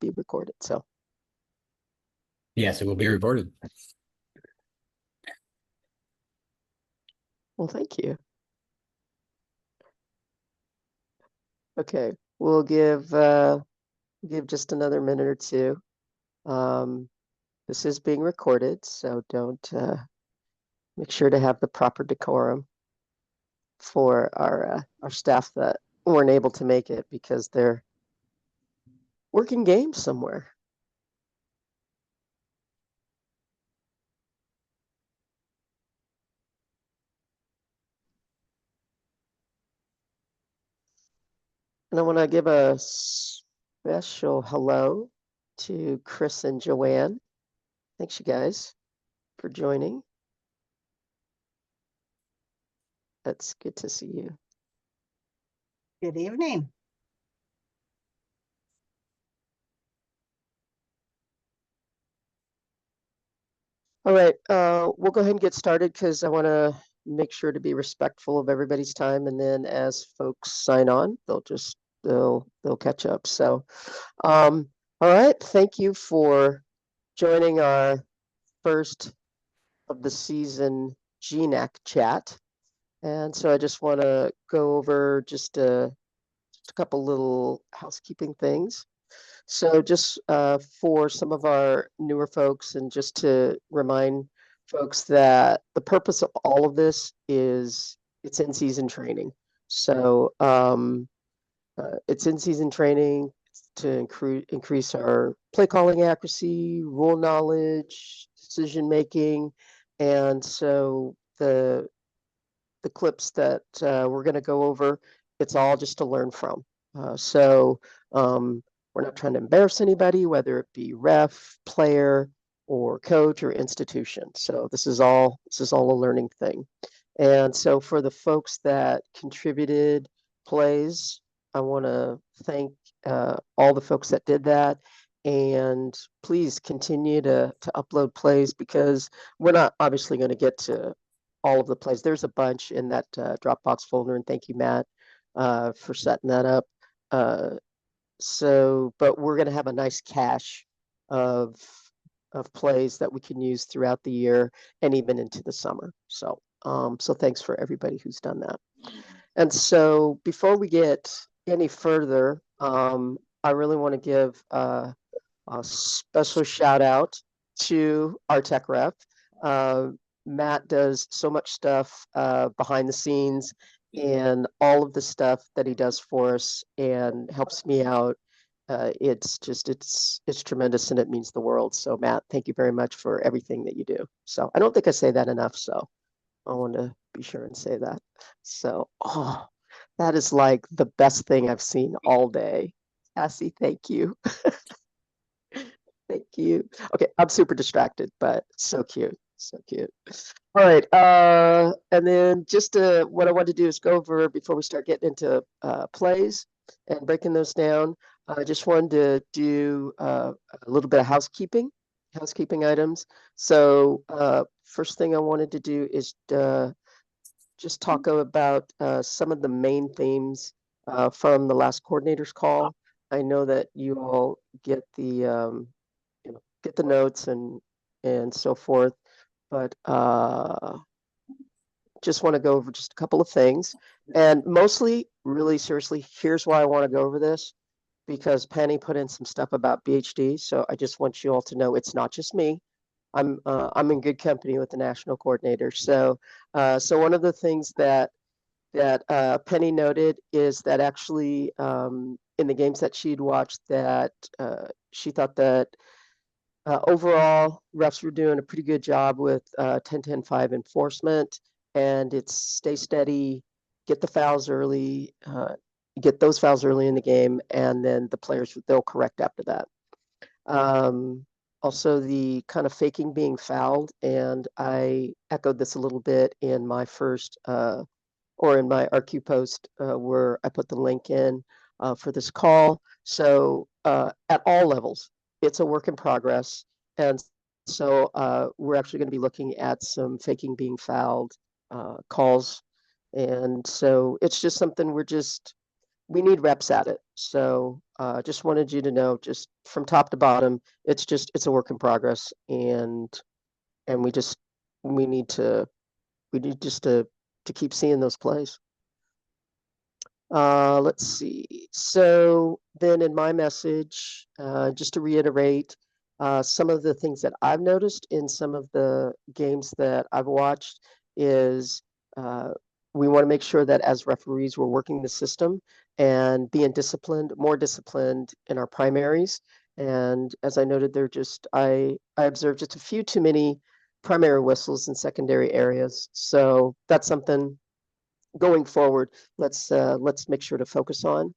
be recorded. So Yes, it will be recorded. well, thank you. Okay, we'll give just another minute or two. This is being recorded, so don't make sure to have the proper decorum for our staff that weren't able to make it because they're working games somewhere. And I want to give a special hello to Chris and Joanne. Thanks, you guys, for joining. That's good to see you. Good evening. All right, we'll go ahead and get started because I want to make sure to be respectful of everybody's time, and then as folks sign on, they'll catch up. So, all right, thank you for joining our first of the season GNAC Chat. And so I just want to go over just a couple little housekeeping things. So just for some of our newer folks, and just to remind folks that the purpose of all of this is it's in-season training. So it's in-season training to increase our play calling accuracy, rule knowledge, decision making, and so the clips that we're going to go over, it's all just to learn from. So we're not trying to embarrass anybody, whether it be ref, player, or coach or institution. So this is all a learning thing. And so for the folks that contributed plays, I want to thank all the folks that did that. And please continue to upload plays, because we're not obviously going to get to all of the plays. There's a bunch in that Dropbox folder, and thank you, Matt, for setting that up. But we're going to have a nice cache of plays that we can use throughout the year and even into the summer. So thanks for everybody who's done that. And so before we get any further, I really want to give a special shout out to our tech rep. Matt does so much stuff behind the scenes, and all of the stuff that he does for us and helps me out. It's tremendous, and it means the world. So Matt, thank you very much for everything that you do. So I don't think I say that enough, so I want to be sure and say that. So, that is like the best thing I've seen all day. Cassie, thank you. Thank you. Okay, I'm super distracted, but so cute. So cute. All right. And then just what I want to do is go over, before we start getting into plays and breaking those down, I just wanted to do a little bit of housekeeping items. So first thing I wanted to do is just talk about some of the main themes from the last coordinators call. I know that you all get the get the notes and so forth, but just want to go over just a couple of things, and mostly, really seriously, here's why I want to go over this, because Penny put in some stuff about BHD. So I just want you all to know it's not just me. I'm in good company with the national coordinator. So one of the things that Penny noted is that actually in the games that she'd watched, that she thought that overall refs were doing a pretty good job with 10-10-5 enforcement, and it's stay steady, get the fouls early, get those fouls early in the game, and then the players, they'll correct after that. Also, the kind of faking being fouled, and I echoed this a little bit in my first or in my RQ post where I put the link in for this call. So at all levels, it's a work in progress. And so we're actually going to be looking at some faking being fouled calls. And so it's just something we're just we need reps at it. So just wanted you to know, just from top to bottom, it's a work in progress, and we need to we need just to keep seeing those plays. Let's see. So then in my message, just to reiterate, some of the things that I've noticed in some of the games that I've watched is uh, we want to make sure that as referees, we're working the system and being disciplined, more disciplined in our primaries. And as I noted, I observed just a few too many primary whistles in secondary areas. So that's something going forward, let's make sure to focus on.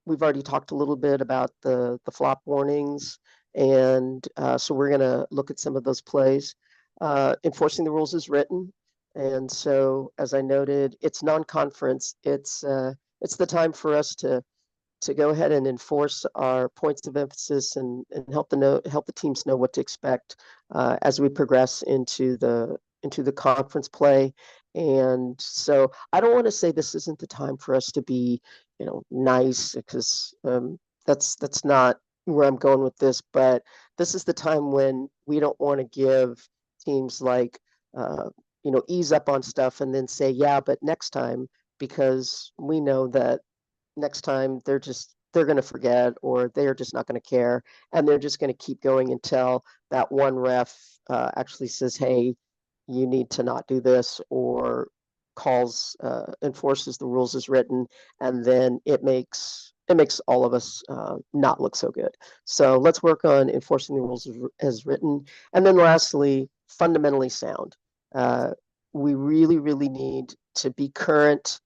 We've already talked a little bit about the flop warnings, and so we're gonna look at some of those plays. Enforcing the rules is written, and so as I noted, it's non-conference. It's the time for us to go ahead and enforce our points of emphasis and help the teams know what to expect as we progress into the conference play. And so I don't want to say this isn't the time for us to be, nice, because that's not where I'm going with this. But this is the time when we don't want to give teams like, ease up on stuff and then say, yeah, but next time, because we know that next time they're going to forget, or they're just not going to care, and they're just going to keep going until that one ref actually says, hey, you need to not do this, or enforces the rules as written, and then it makes all of us not look so good. So let's work on enforcing the rules as written. And then lastly, fundamentally sound. We really, really need to be current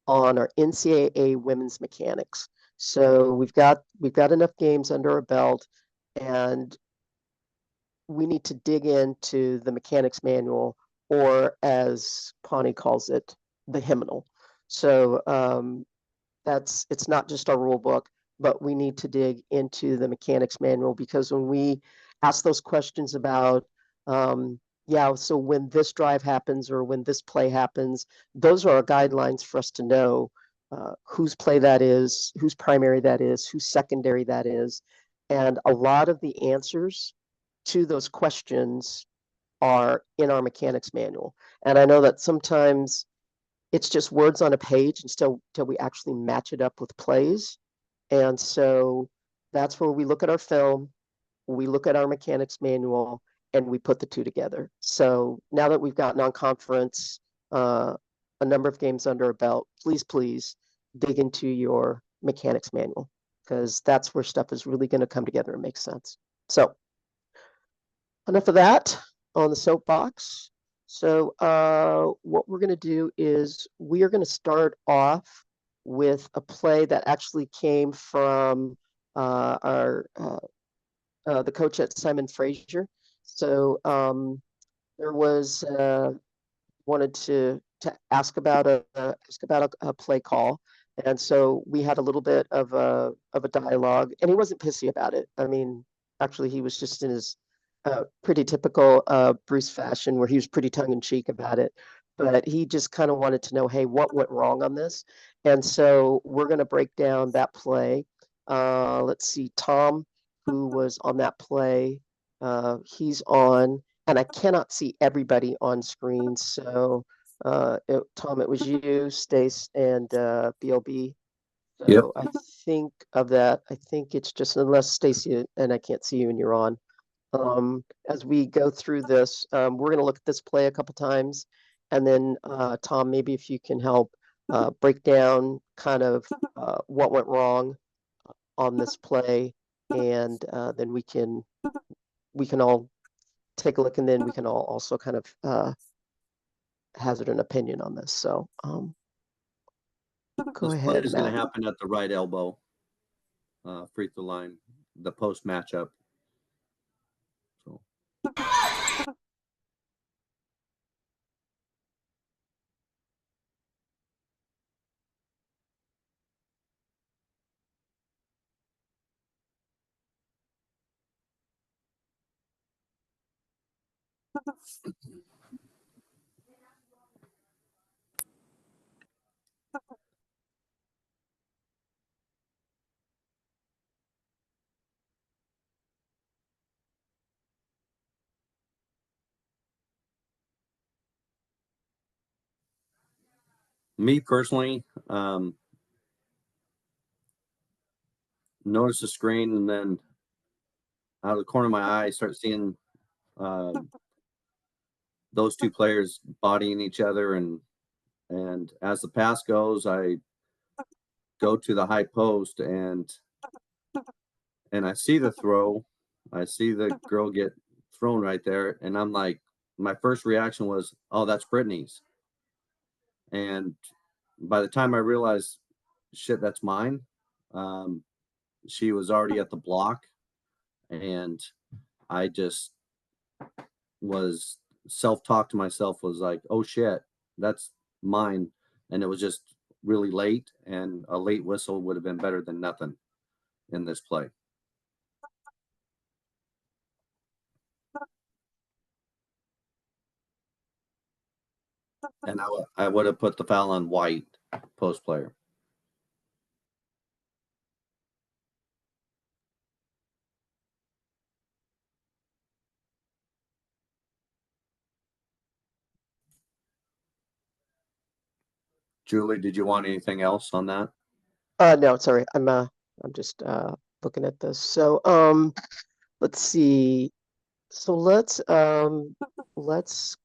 on our NCAA women's mechanics. So we've got enough games under our belt, and we need to dig into the mechanics manual, or as Pawnee calls it, the hymnal. So it's not just our rule book, but we need to dig into the mechanics manual, because when we ask those questions about, yeah, so when this drive happens or when this play happens, those are our guidelines for us to know whose play that is, whose primary that is, whose secondary that is. And a lot of the answers to those questions are in our mechanics manual. And I know that sometimes it's just words on a page until we actually match it up with plays. And so that's where we look at our film, we look at our mechanics manual, and we put the two together. So now that we've got non-conference, a number of games under our belt, please dig into your mechanics manual, because that's where stuff is really going to come together and make sense. So enough of that on the soapbox. So what we're going to do is we are going to start off with a play that actually came from our the coach at Simon Fraser. So there was wanted to ask about a play call, and so we had a little bit of a dialogue, and he wasn't pissy about it. I mean, actually, he was just in his pretty typical Bruce fashion, where he was pretty tongue in cheek about it. But he just kind of wanted to know, hey, what went wrong on this? And so we're going to break down that play. Let's see, Tom, who was on that play, he's on, and I cannot see everybody on screen. So, Tom, it was you, Stace, and BLB. Yep. So I think of that. I think it's just, unless Stacy and I can't see you and you're on. As we go through this, we're going to look at this play a couple times, and then Tom, maybe if you can help break down kind of what went wrong on this play, and then we can all take a look, and then we can all also kind of hazard an opinion on this. So go This play ahead, is going to Matt. happen at the right elbow, free throw line, the post matchup. So Me personally, notice the screen, and then out of the corner of my eye, start seeing those two players bodying each other, and as the pass goes, I go to the high post, and I see the throw. I see the girl get thrown right there, and I'm like, my first reaction was, "Oh, that's Brittany's." And by the time I realized, shit, that's mine, um, she was already at the block, and I just was self-talk to myself was like, "Oh shit, that's mine," and it was just really late, and a late whistle would have been better than nothing in this play. And I would have put the foul on White, post player. Julie, did you want anything else on that? No, sorry. I'm just looking at this. So let's see. So let's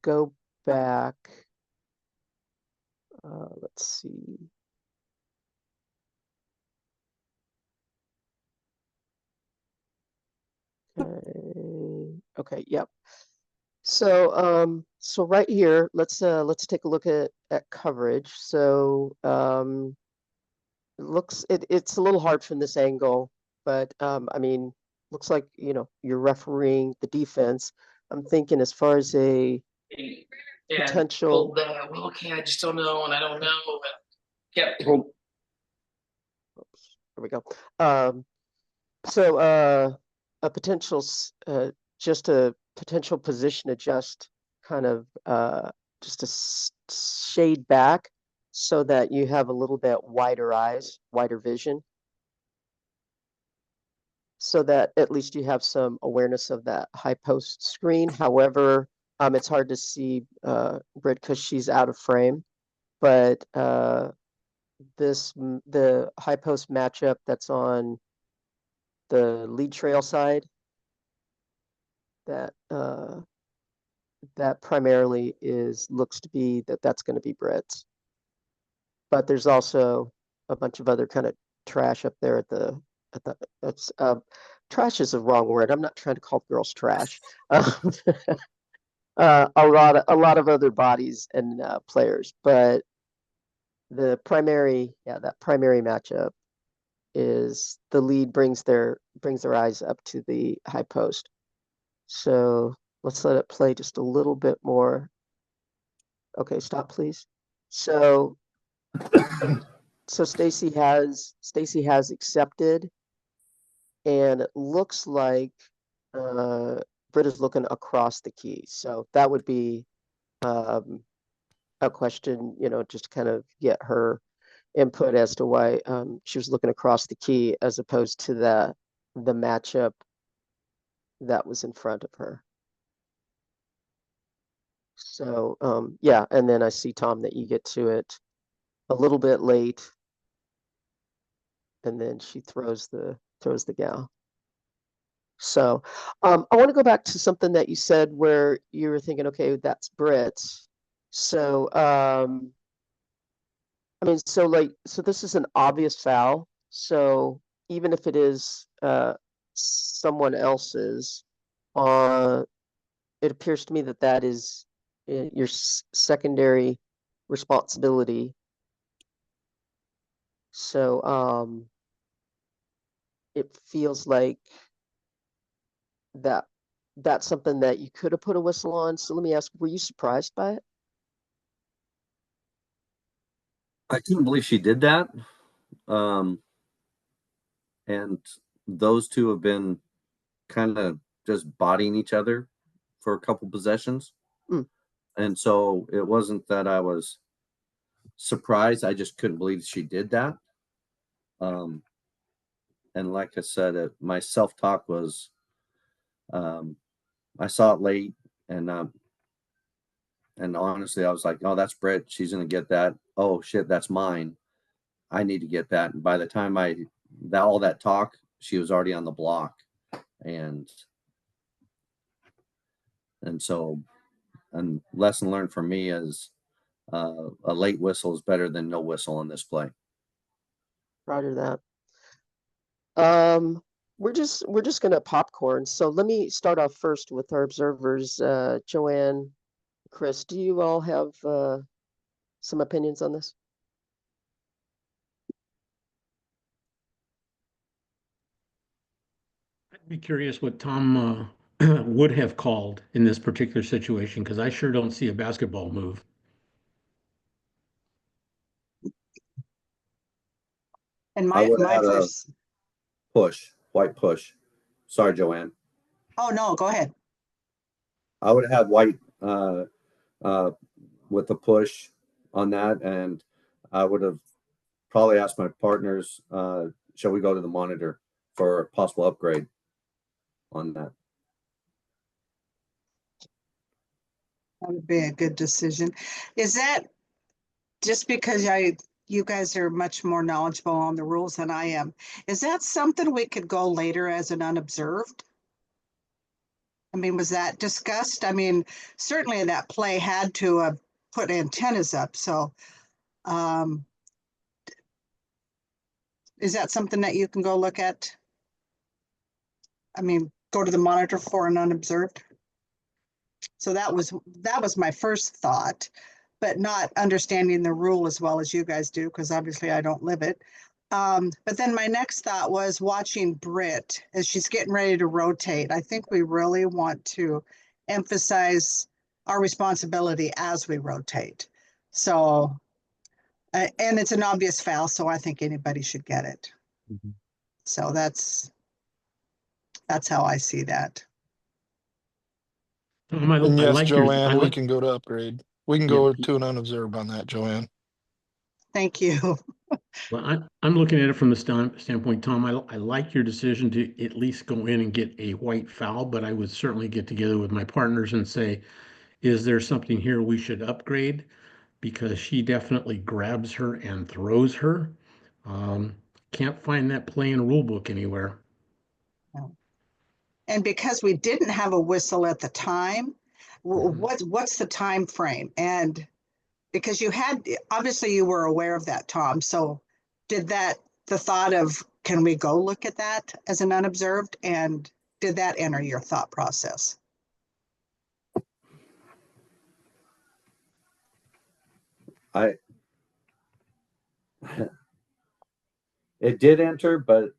go back. Let's see. Okay, yep. So right here, let's take a look at coverage. So it's a little hard from this angle, but I mean, looks like, you know, you're refereeing the defense. I'm thinking as far as a Yeah, potential. well, okay, I just don't know, and I don't know. But yep. Oops, here we go. So a just a potential position adjust, kind of just a shade back so that you have a little bit wider eyes, wider vision, so that at least you have some awareness of that high post screen. However, it's hard to see Britt because she's out of frame, but the high post matchup that's on the lead trail side, that that primarily looks to be that's going to be Brett's. But there's also a bunch of other kind of trash up there at the it's trash is the wrong word. I'm not trying to call girls trash. A lot of other bodies and players, but the primary, yeah, that primary matchup is the lead brings their eyes up to the high post. So let's let it play just a little bit more. Okay, stop, please. So Stacy has accepted, and it looks like Britt is looking across the key. So that would be a question, you know, just kind of get her input as to why she was looking across the key as opposed to the matchup that was in front of her. So yeah, and then I see, Tom, that you get to it a little bit late, and then she throws the gal. So I want to go back to something that you said where you were thinking, okay, that's Brits. So I mean, so this is an obvious foul. So even if it is someone else's, uh, it appears to me that that is your secondary responsibility. So it feels like that that's something that you could have put a whistle on. So let me ask, were you surprised by it? I couldn't believe she did that. And those two have been kind of just bodying each other for a couple possessions. Mm. And so it wasn't that I was surprised. I just couldn't believe she did that. And like I said, my self-talk was, I saw it late, and And honestly, I was like, oh, that's Britt. She's gonna get that. Oh shit, that's mine. I need to get that. And by the time all that talk, she was already on the block. And so, and lesson learned from me is a late whistle is better than no whistle in this play. Roger that. We're just gonna popcorn. So let me start off first with our observers. Joanne, Chris, do you all have some opinions on this? I'd be curious what Tom would have called in this particular situation, because I sure don't see a basketball move. And I would my have had a first, white push. Sorry, Joanne. oh, no, go ahead. I would have had white with the push on that, and I would have probably asked my partners, shall we go to the monitor for a possible upgrade on that? That would be a good decision. Is that just because you guys are much more knowledgeable on the rules than I am? Is that something we could go later as an unobserved? I mean, was that discussed? I mean, certainly that play had to put antennas up. So, is that something that you can go look at? I mean, go to the monitor for an unobserved? So that was my first thought, but not understanding the rule as well as you guys do, because obviously I don't live it. But then my next thought was watching Britt as she's getting ready to rotate. I think we really want to emphasize our responsibility as we rotate. So, and it's an obvious foul, so I think anybody should get it. Mhm. So that's how I see that. Tom, I And yes, like your, Joanne, we can go to upgrade. We can Yeah. go to an unobserved on that, Joanne. Thank you. Well, I'm looking at it from the standpoint, Tom, I like your decision to at least go in and get a white foul, but I would certainly get together with my partners and say, is there something here we should upgrade? Because she definitely grabs her and throws her. Can't find that play in a rule book anywhere. And because we didn't have a whistle at the time, what's the time frame? And because you had, obviously you were aware of that, Tom. So did the thought of, can we go look at that as an unobserved? And did that enter your thought process? It did enter, but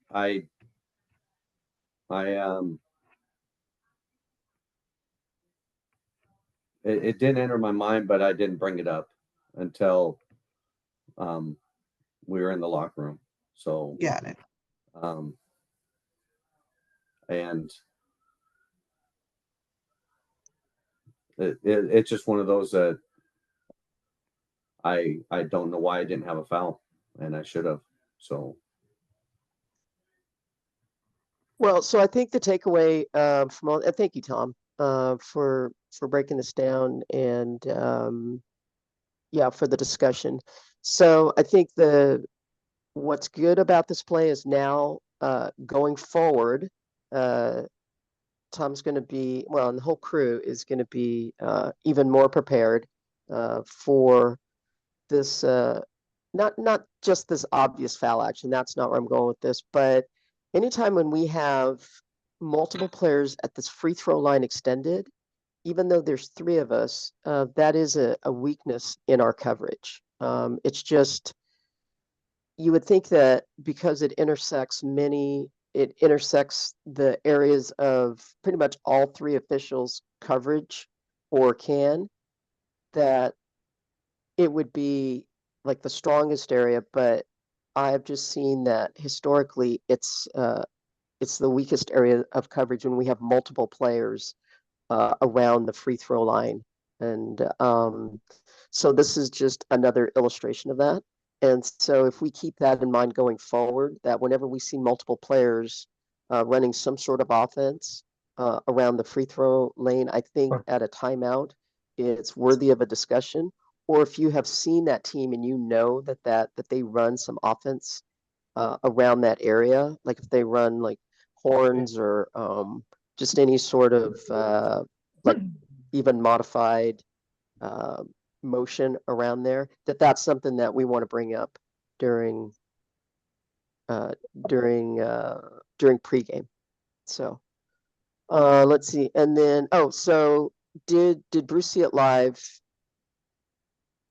it didn't enter my mind, but I didn't bring it up until we were in the locker room. So Got it. And it's just one of those that I don't know why I didn't have a foul, and I should have. So Well, so I think the takeaway from all, and thank you, Tom, for breaking this down and yeah, for the discussion. So I think what's good about this play is now going forward, Tom's going to be, well, and the whole crew is going to be even more prepared for this, not just this obvious foul action. That's not where I'm going with this, but anytime when we have multiple players at this free throw line extended, even though there's three of us, that is a weakness in our coverage. It's just, you would think that because it intersects the areas of pretty much all three officials' coverage or that it would be like the strongest area, but I've just seen that historically it's the weakest area of coverage when we have multiple players around the free throw line. And so this is just another illustration of that. And so if we keep that in mind going forward, that whenever we see multiple players running some sort of offense around the free throw lane, I think at a timeout, it's worthy of a discussion, or if you have seen that team and you know that they run some offense around that area, like if they run like horns or just any sort of like even modified motion around there, that's something that we want to bring up during uh, during pregame. So let's see, and then so did Bruce see it live?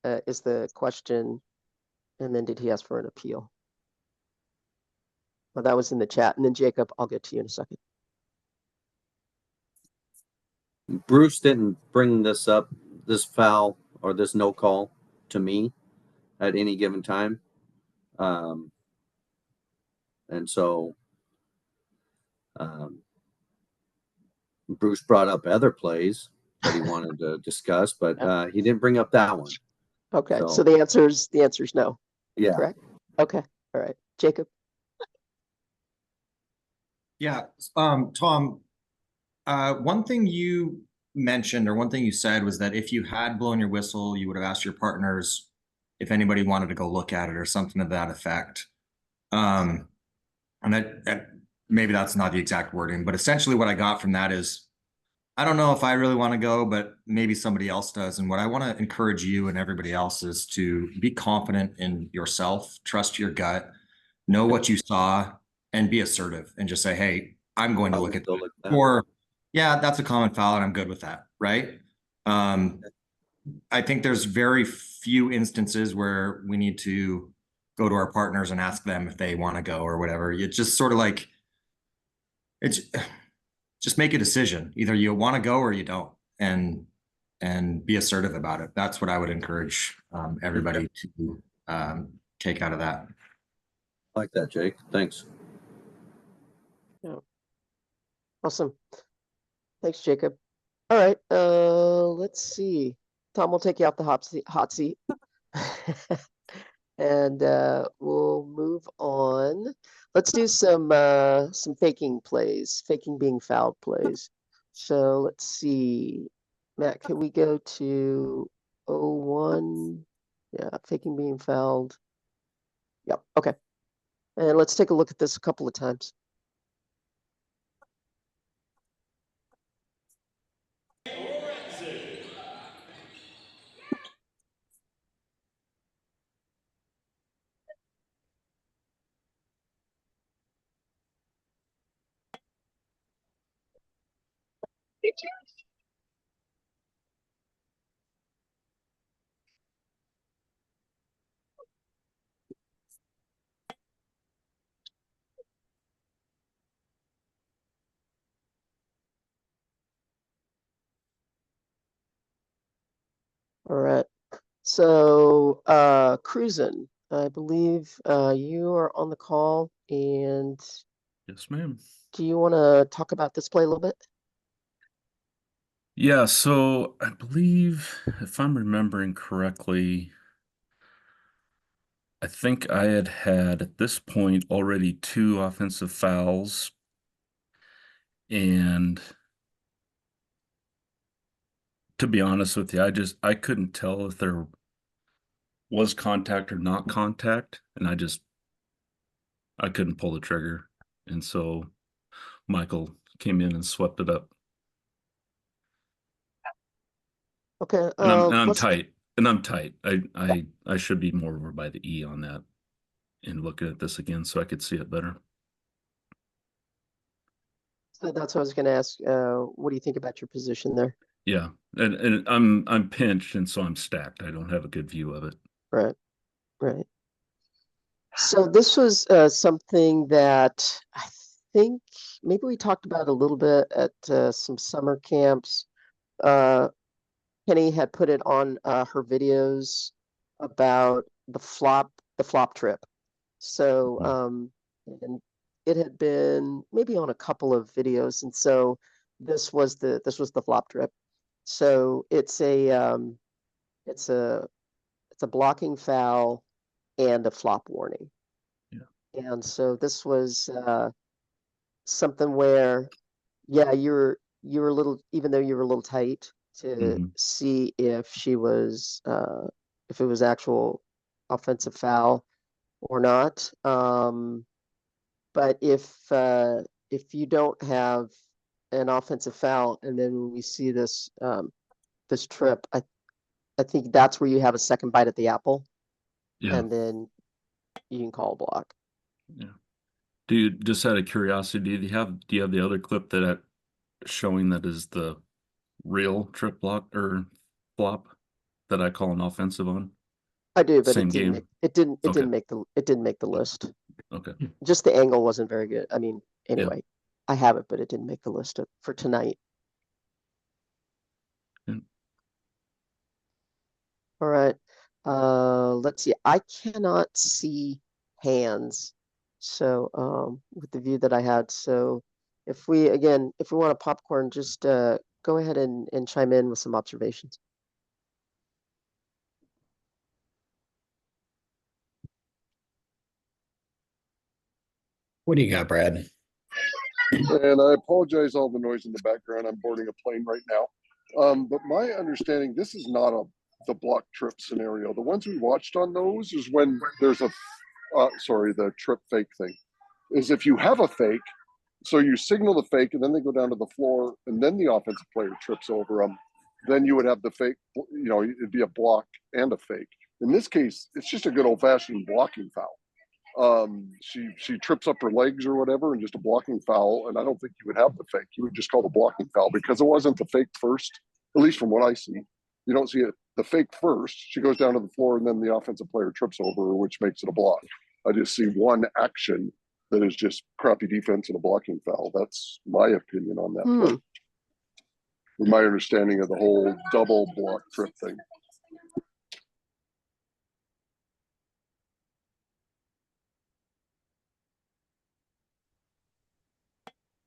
Is the question, and then did he ask for an appeal? Well, that was in the chat, and then Jacob, I'll get to you in a second. Bruce didn't bring this up, this foul or this no call to me at any given time. And so Bruce brought up other plays that he wanted to discuss, but he didn't bring up that one. Okay, so So- the answer's no, Yeah. correct? Okay, all right, Jacob. Yeah, Tom, one thing you mentioned or one thing you said was that if you had blown your whistle, you would have asked your partners if anybody wanted to go look at it or something to that effect. And that maybe that's not the exact wording, but essentially what I got from that is, I don't know if I really want to go, but maybe somebody else does. And what I want to encourage you and everybody else is to be confident in yourself, trust your gut, know what you saw, and be assertive and just say, hey, I'm going to look at that. Or, yeah, that's a common foul and I'm good with that, right? I think there's very few instances where we need to go to our partners and ask them if they want to go or whatever. It's just sort of like, it's just make a decision. Either you want to go or you don't, and be assertive about it. That's what I would encourage everybody to take out of that. I like that, Jake. Thanks. Yeah. Awesome. Thanks, Jacob. All right, let's see. Tom, we'll take you off the hot seat. And we'll move on. Let's do some faking plays, faking being fouled plays. So let's see. Matt, can we go to 01? Yeah, faking being fouled. Yep, okay. And let's take a look at this a couple of times. All right. So Cruisin', I believe you are on the call, and Yes, ma'am. do you want to talk about this play a little bit? Yeah, so I believe, if I'm remembering correctly, I think I had at this point already 2 offensive fouls. And to be honest with you, I couldn't tell if there was contact or not contact. And I couldn't pull the trigger. And so Michael came in and swept it up. Okay. And I'm let's- tight. And I'm tight. I should be more over by the E on that and looking at this again so I could see it better. So that's what I was going to ask. What do you think about your position there? Yeah, and I'm pinched, and so I'm stacked. I don't have a good view of it. Right, right. So this was something that I think maybe we talked about a little bit at some summer camps. Penny had put it on her videos about the flop trip. So and it had been maybe on a couple of videos, and so this was the flop trip. So it's a blocking foul and a flop warning. Yeah. And so this was something where, yeah, you were a little, even though you were a little tight, to Mhm. see if she was, if it was actual offensive foul or not. But if you don't have an offensive foul, and then when we see this this trip, I think that's where you have a second bite at the apple, Yeah. and then you can call a block. Yeah. Do you, just out of curiosity, do you have the other clip that showing that is the real trip block or flop that I call an offensive on? I do, but Same it didn't game? make it didn't Okay. it didn't make the list. Okay. Just the angle wasn't very good. I mean, Yeah. anyway, I have it, but it didn't make the list for tonight. Yeah. All right. Let's see. I cannot see hands. So, with the view that I had. So if we, again, if we want a popcorn, just go ahead and chime in with some observations. What do you got, Brad? And I apologize all the noise in the background. I'm boarding a plane right now. But my understanding, this is not the block trip scenario. The ones we watched on those is when there's a, sorry, the trip fake thing. Is if you have a fake, so you signal the fake and then they go down to the floor and then the offensive player trips over them, then you would have the fake, you know, it'd be a block and a fake. In this case, it's just a good old fashioned blocking foul. She trips up her legs or whatever and just a blocking foul, and I don't think you would have the fake. You would just call the blocking foul because it wasn't the fake first, at least from what I see. You don't see it the fake first. She goes down to the floor and then the offensive player trips over her, which makes it a block. I just see one action that is just crappy defense and a blocking foul. That's my opinion on that play. With my understanding of the whole double block trip thing.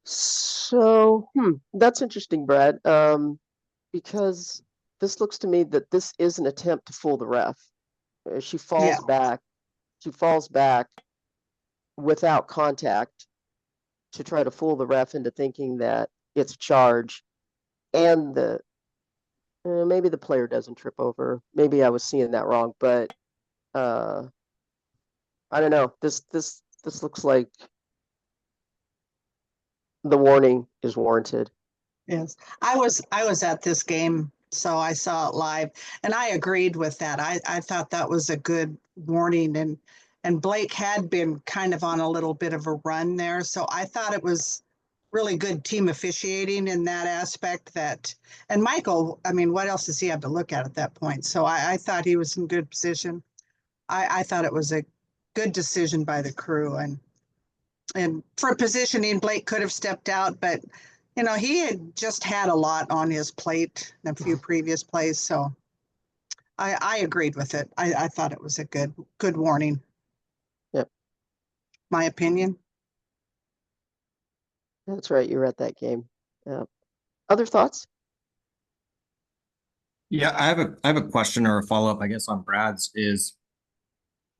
So, that's interesting, Brad. Because this looks to me that this is an attempt to fool the ref. She falls back. She falls back without contact to try to fool the ref into thinking that it's a charge, and the maybe the player doesn't trip over. Maybe I was seeing that wrong, but I don't know. This looks like the warning is warranted. Yes, I was at this game, so I saw it live, and I agreed with that. I thought that was a good warning, and Blake had been kind of on a little bit of a run there, so I thought it was really good team officiating in that aspect. That, and Michael, I mean, what else does he have to look at that point? So I thought he was in good position. I thought it was a good decision by the crew, and for positioning, Blake could have stepped out, but you know, he had just had a lot on his plate in a few previous plays, so I agreed with it. I thought it was a good warning. Yep. My opinion. That's right. You were at that game. Yeah. Other thoughts? Yeah, I have a question or a follow-up, I guess, on Brad's is,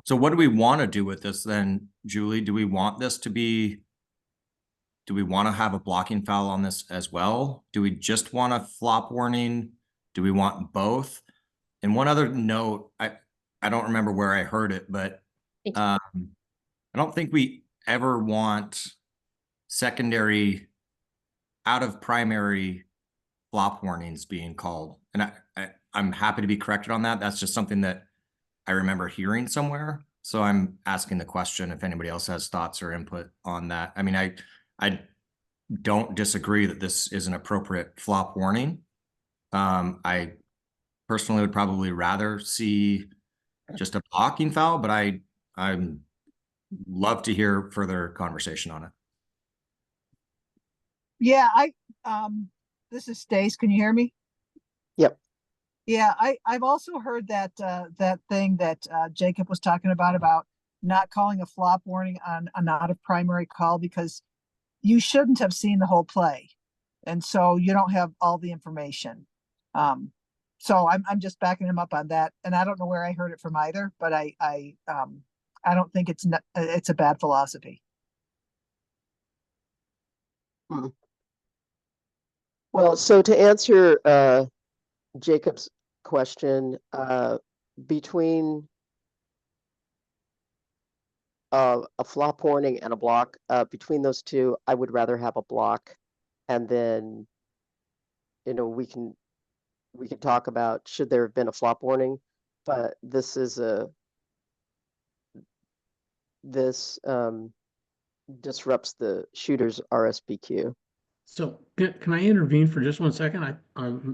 so what do we want to do with this then, Julie? Do we want this to be, do we want to have a blocking foul on this as well? Do we just want a flop warning? Do we want both? And one other note, I don't remember where I heard it, but I don't think we ever want secondary out of primary flop warnings being called. And I'm happy to be corrected on that. That's just something that I remember hearing somewhere. So I'm asking the question if anybody else has thoughts or input on that. I mean, I don't disagree that this is an appropriate flop warning. I personally would probably rather see just a blocking foul, but I'm love to hear further conversation on it. Yeah, this is Stace. Can you hear me? Yep. Yeah, I've also heard that that thing that Jacob was talking about not calling a flop warning on a not a primary call because you shouldn't have seen the whole play, and so you don't have all the information. So I'm just backing him up on that, and I don't know where I heard it from either, but I don't think it's a bad philosophy. Well, so to answer Jacob's question, between a flop warning and a block, between those two, I would rather have a block. And then, we can talk about should there have been a flop warning, but this disrupts the shooter's RSBQ. So can I intervene for just 1 second?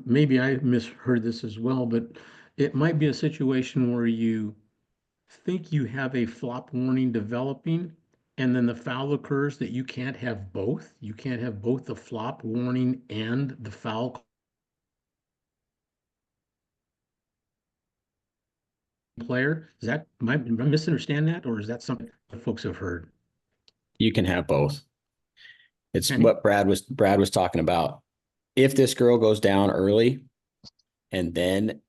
Maybe I misheard this as well, but it might be a situation where you think you have a flop warning developing, and then the foul occurs that you can't have both. You can't have both the flop warning and the foul player. Am I misunderstand that, or is that something that folks have heard? You can have both. It's Kenny? what Brad was talking about. If this girl goes down early and then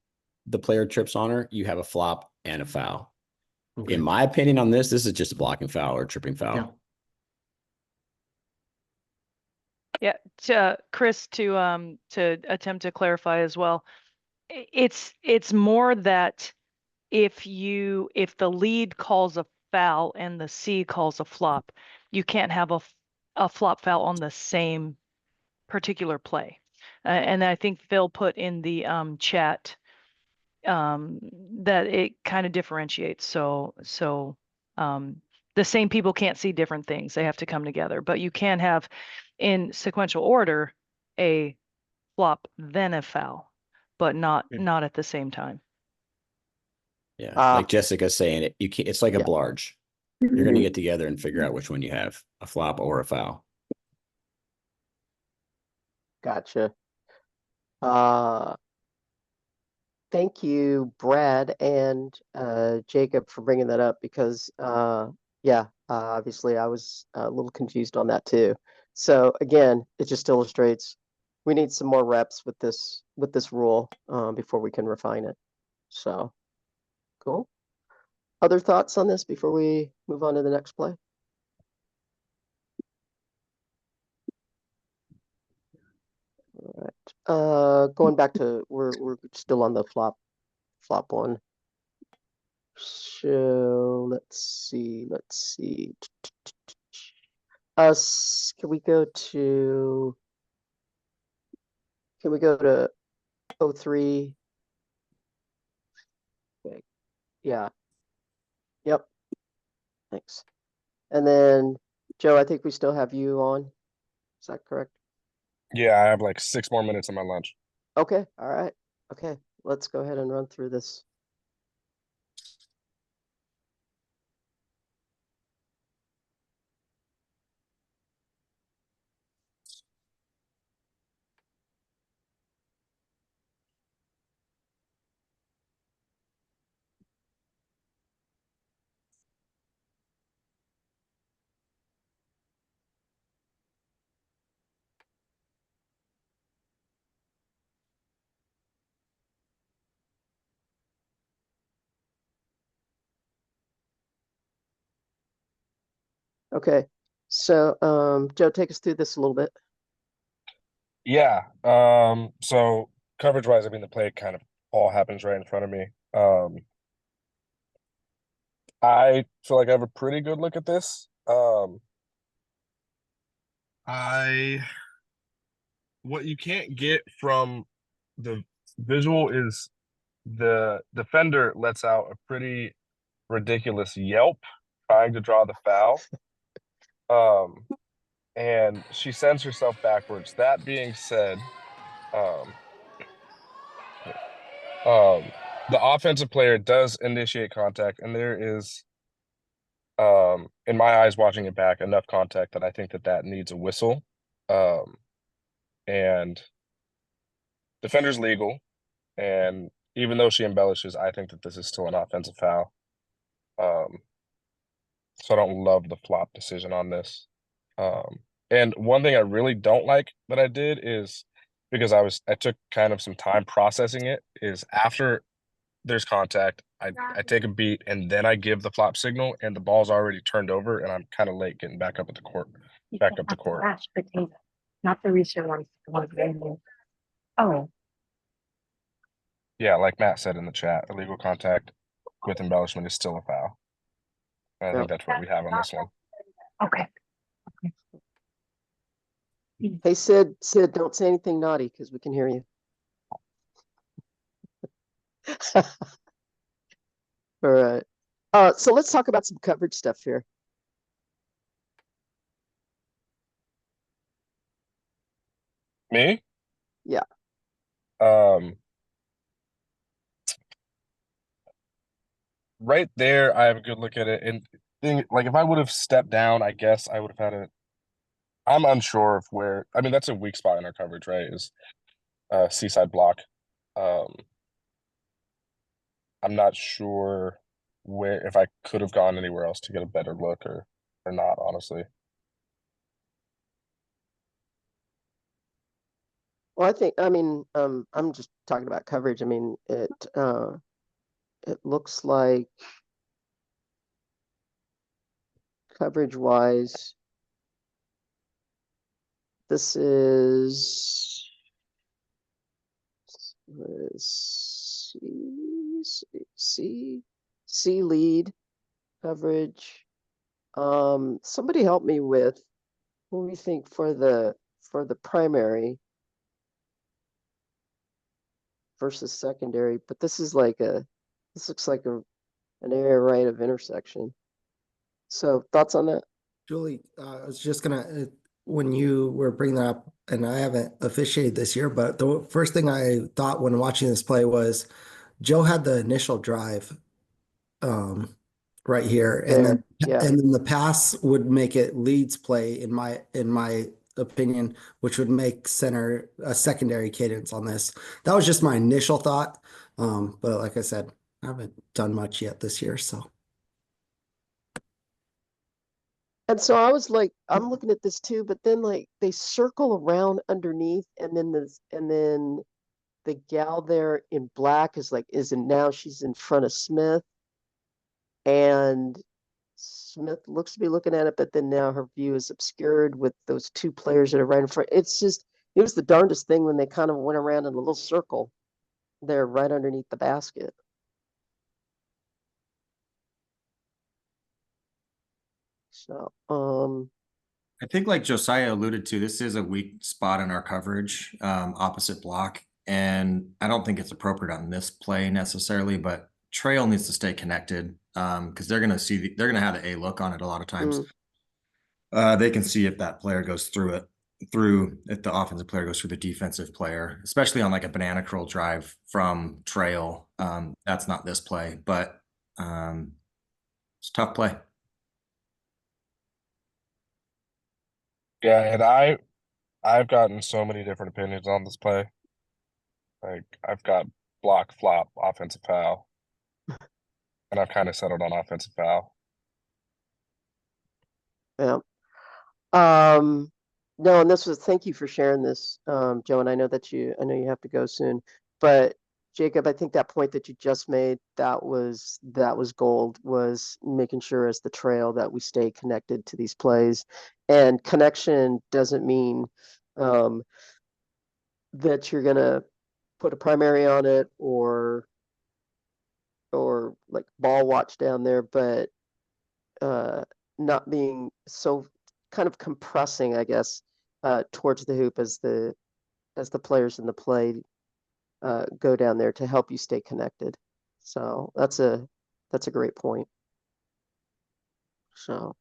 the player trips on her, you have a flop and a foul. Okay. In my opinion on this is just a blocking foul or a tripping foul. Yeah, Chris, to attempt to clarify as well, it's more that if the lead calls a foul and the C calls a flop, you can't have a flop foul on the same particular play. And I think Phil put in the chat that it kind of differentiates. So the same people can't see different things. They have to come together, but you can have in sequential order a flop then a foul, but not at the same time. Yeah, like Jessica's saying, it's like a blarge. You're going to get together and figure out which one you have, a flop or a foul. Gotcha. Thank you, Brad and Jacob, for bringing that up because, obviously I was a little confused on that too. So again, it just illustrates we need some more reps with this rule before we can refine it. So, cool. Other thoughts on this before we move on to the next play? All right. Going back to we're still on the flop one. So let's see. Can we go to 03? Okay. Yeah. Yep. Thanks. And then Joe, I think we still have you on. Is that correct? Yeah, I have like 6 more minutes of my lunch. Okay. All right. Okay. Let's go ahead and run through this. Okay. So, Joe, take us through this a little bit. Yeah. So coverage wise, I mean, the play kind of all happens right in front of me. I feel like I have a pretty good look at this. What you can't get from the visual is the defender lets out a pretty ridiculous yelp trying to draw the foul. And she sends herself backwards. That being said, the offensive player does initiate contact, and there is, in my eyes, watching it back, enough contact that I think that needs a whistle. And defender's legal, and even though she embellishes, I think that this is still an offensive foul. So I don't love the flop decision on this. And one thing I really don't like that I did is because I took kind of some time processing it, is after there's contact, I take a beat and then I give the flop signal and the ball's already turned over and I'm kind of late getting back up the court. Mashed potato, not the recent ones. The ones they knew. Oh. Yeah, like Matt said in the chat, illegal contact with embellishment is still a foul. I think that's what we have on this one. Okay. Hey, Sid, don't say anything naughty because we can hear you. All right. So let's talk about some coverage stuff here. Me? Yeah. Right there, I have a good look at it. And like if I would have stepped down, I guess I would have had it. I'm unsure of where. I mean, that's a weak spot in our coverage, right? Is seaside block. I'm not sure where if I could have gone anywhere else to get a better look or not, honestly. Well, I'm just talking about coverage. I mean, it looks like coverage wise, this is C lead coverage. Somebody help me with what do we think for the primary versus secondary, but this looks like an area right of intersection. So thoughts on that? Julie, I was just gonna, when you were bringing that up, and I haven't officiated this year, but the first thing I thought when watching this play was Joe had the initial drive right here, and then Yeah. and then the pass would make it leads play in my opinion, which would make center a secondary cadence on this. That was just my initial thought. But like I said, I haven't done much yet this year, so. And so I was like, I'm looking at this too, but then like they circle around underneath, and then the gal there in black now she's in front of Smith, and Smith looks to be looking at it, but then now her view is obscured with those two players that are right in front. It was the darndest thing when they kind of went around in a little circle there right underneath the basket. So, I think like Josiah alluded to, this is a weak spot in our coverage, opposite block. And I don't think it's appropriate on this play necessarily, but trail needs to stay connected because they're going to they're going to have the A look on it a lot of times. They can see if that player goes through if the offensive player goes through the defensive player, especially on like a banana curl drive from trail. That's not this play, but it's a tough play. Yeah, and I've gotten so many different opinions on this play. Like I've got block, flop, offensive foul, and I've kind of settled on offensive foul. yeah. No, and thank you for sharing this, Joe, and I know you have to go soon, but Jacob, I think that point that you just made, that was gold, was making sure as the trail that we stay connected to these plays. And connection doesn't mean that you're gonna put a primary on it or like ball watch down there, but not being so kind of compressing, I guess, towards the hoop as the players in the play go down there to help you stay connected. So that's a great point. So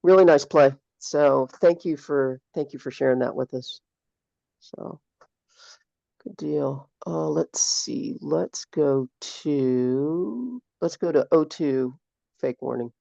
really nice play. So thank you for sharing that with us. So good deal. Let's see. Let's go to O2 fake warning.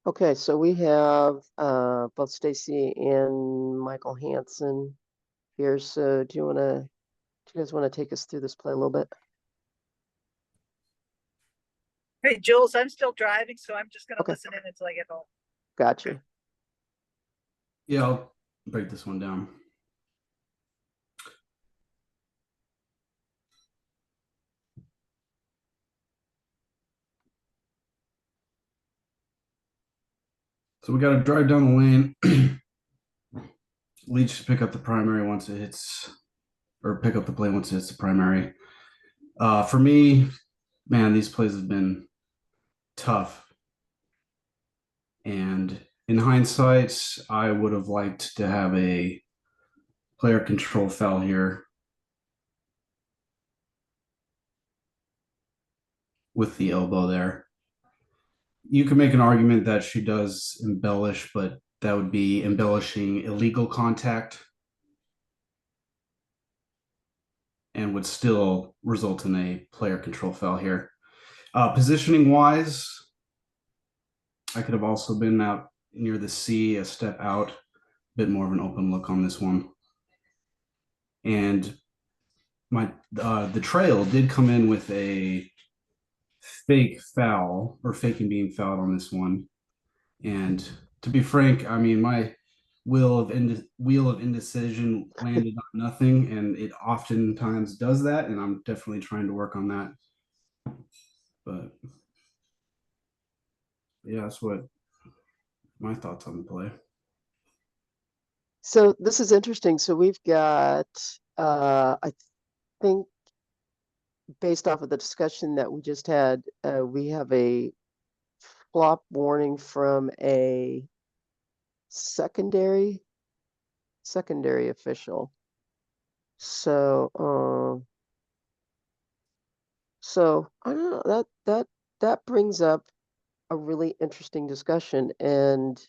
Okay, so we have both Stacy and Michael Hansen here. So do you guys want to take us through this play a little bit? Hey, Jules, I'm still driving, so I'm just gonna Okay. listen in until I get home. Gotcha. Yeah, I'll break this one down. So we got to drive down the lane. Leech pick up the primary once it hits, or pick up the play once it hits the primary. For me, man, these plays have been tough. And in hindsight, I would have liked to have a player control foul here with the elbow there. You can make an argument that she does embellish, but that would be embellishing illegal contact and would still result in a player control foul here. Positioning wise, I could have also been out near the C, a step out, a bit more of an open look on this one. And the trail did come in with a fake foul, or faking being fouled on this one. And to be frank, I mean, my wheel of indecision landed on nothing, and it oftentimes does that, and I'm definitely trying to work on that. But yeah, that's what my thoughts on the play. So this is interesting. So we've got, I think, based off of the discussion that we just had, we have a flop warning from a secondary official. So, so I don't know, that brings up a really interesting discussion, and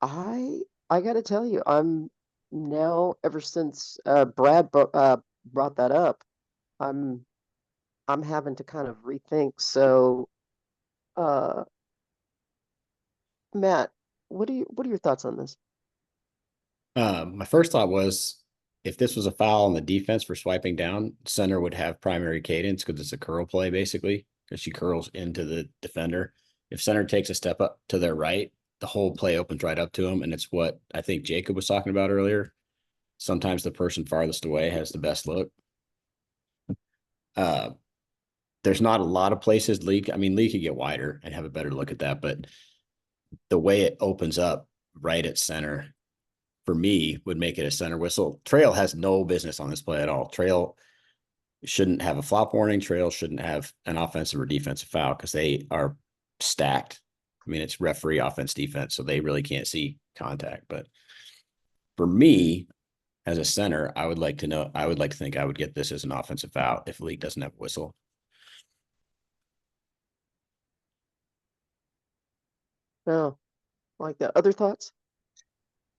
I got to tell you, I'm now, ever since Brad brought that up, I'm having to kind of rethink. So, uh, Matt, what are your thoughts on this? My first thought was if this was a foul on the defense for swiping down, center would have primary cadence because it's a curl play basically, because she curls into the defender. If center takes a step up to their right, the whole play opens right up to them. And it's what I think Jacob was talking about earlier. Sometimes the person farthest away has the best look. There's not a lot of places Lee could get wider and have a better look at that, but the way it opens up right at center for me would make it a center whistle. Trail has no business on this play at all. Trail shouldn't have a flop warning. Trail shouldn't have an offensive or defensive foul because they are stacked. I mean, it's referee, offense, defense, so they really can't see contact. But for me, as a center, I would like to think I would get this as an offensive foul if League doesn't have a whistle. No, like that. Other thoughts?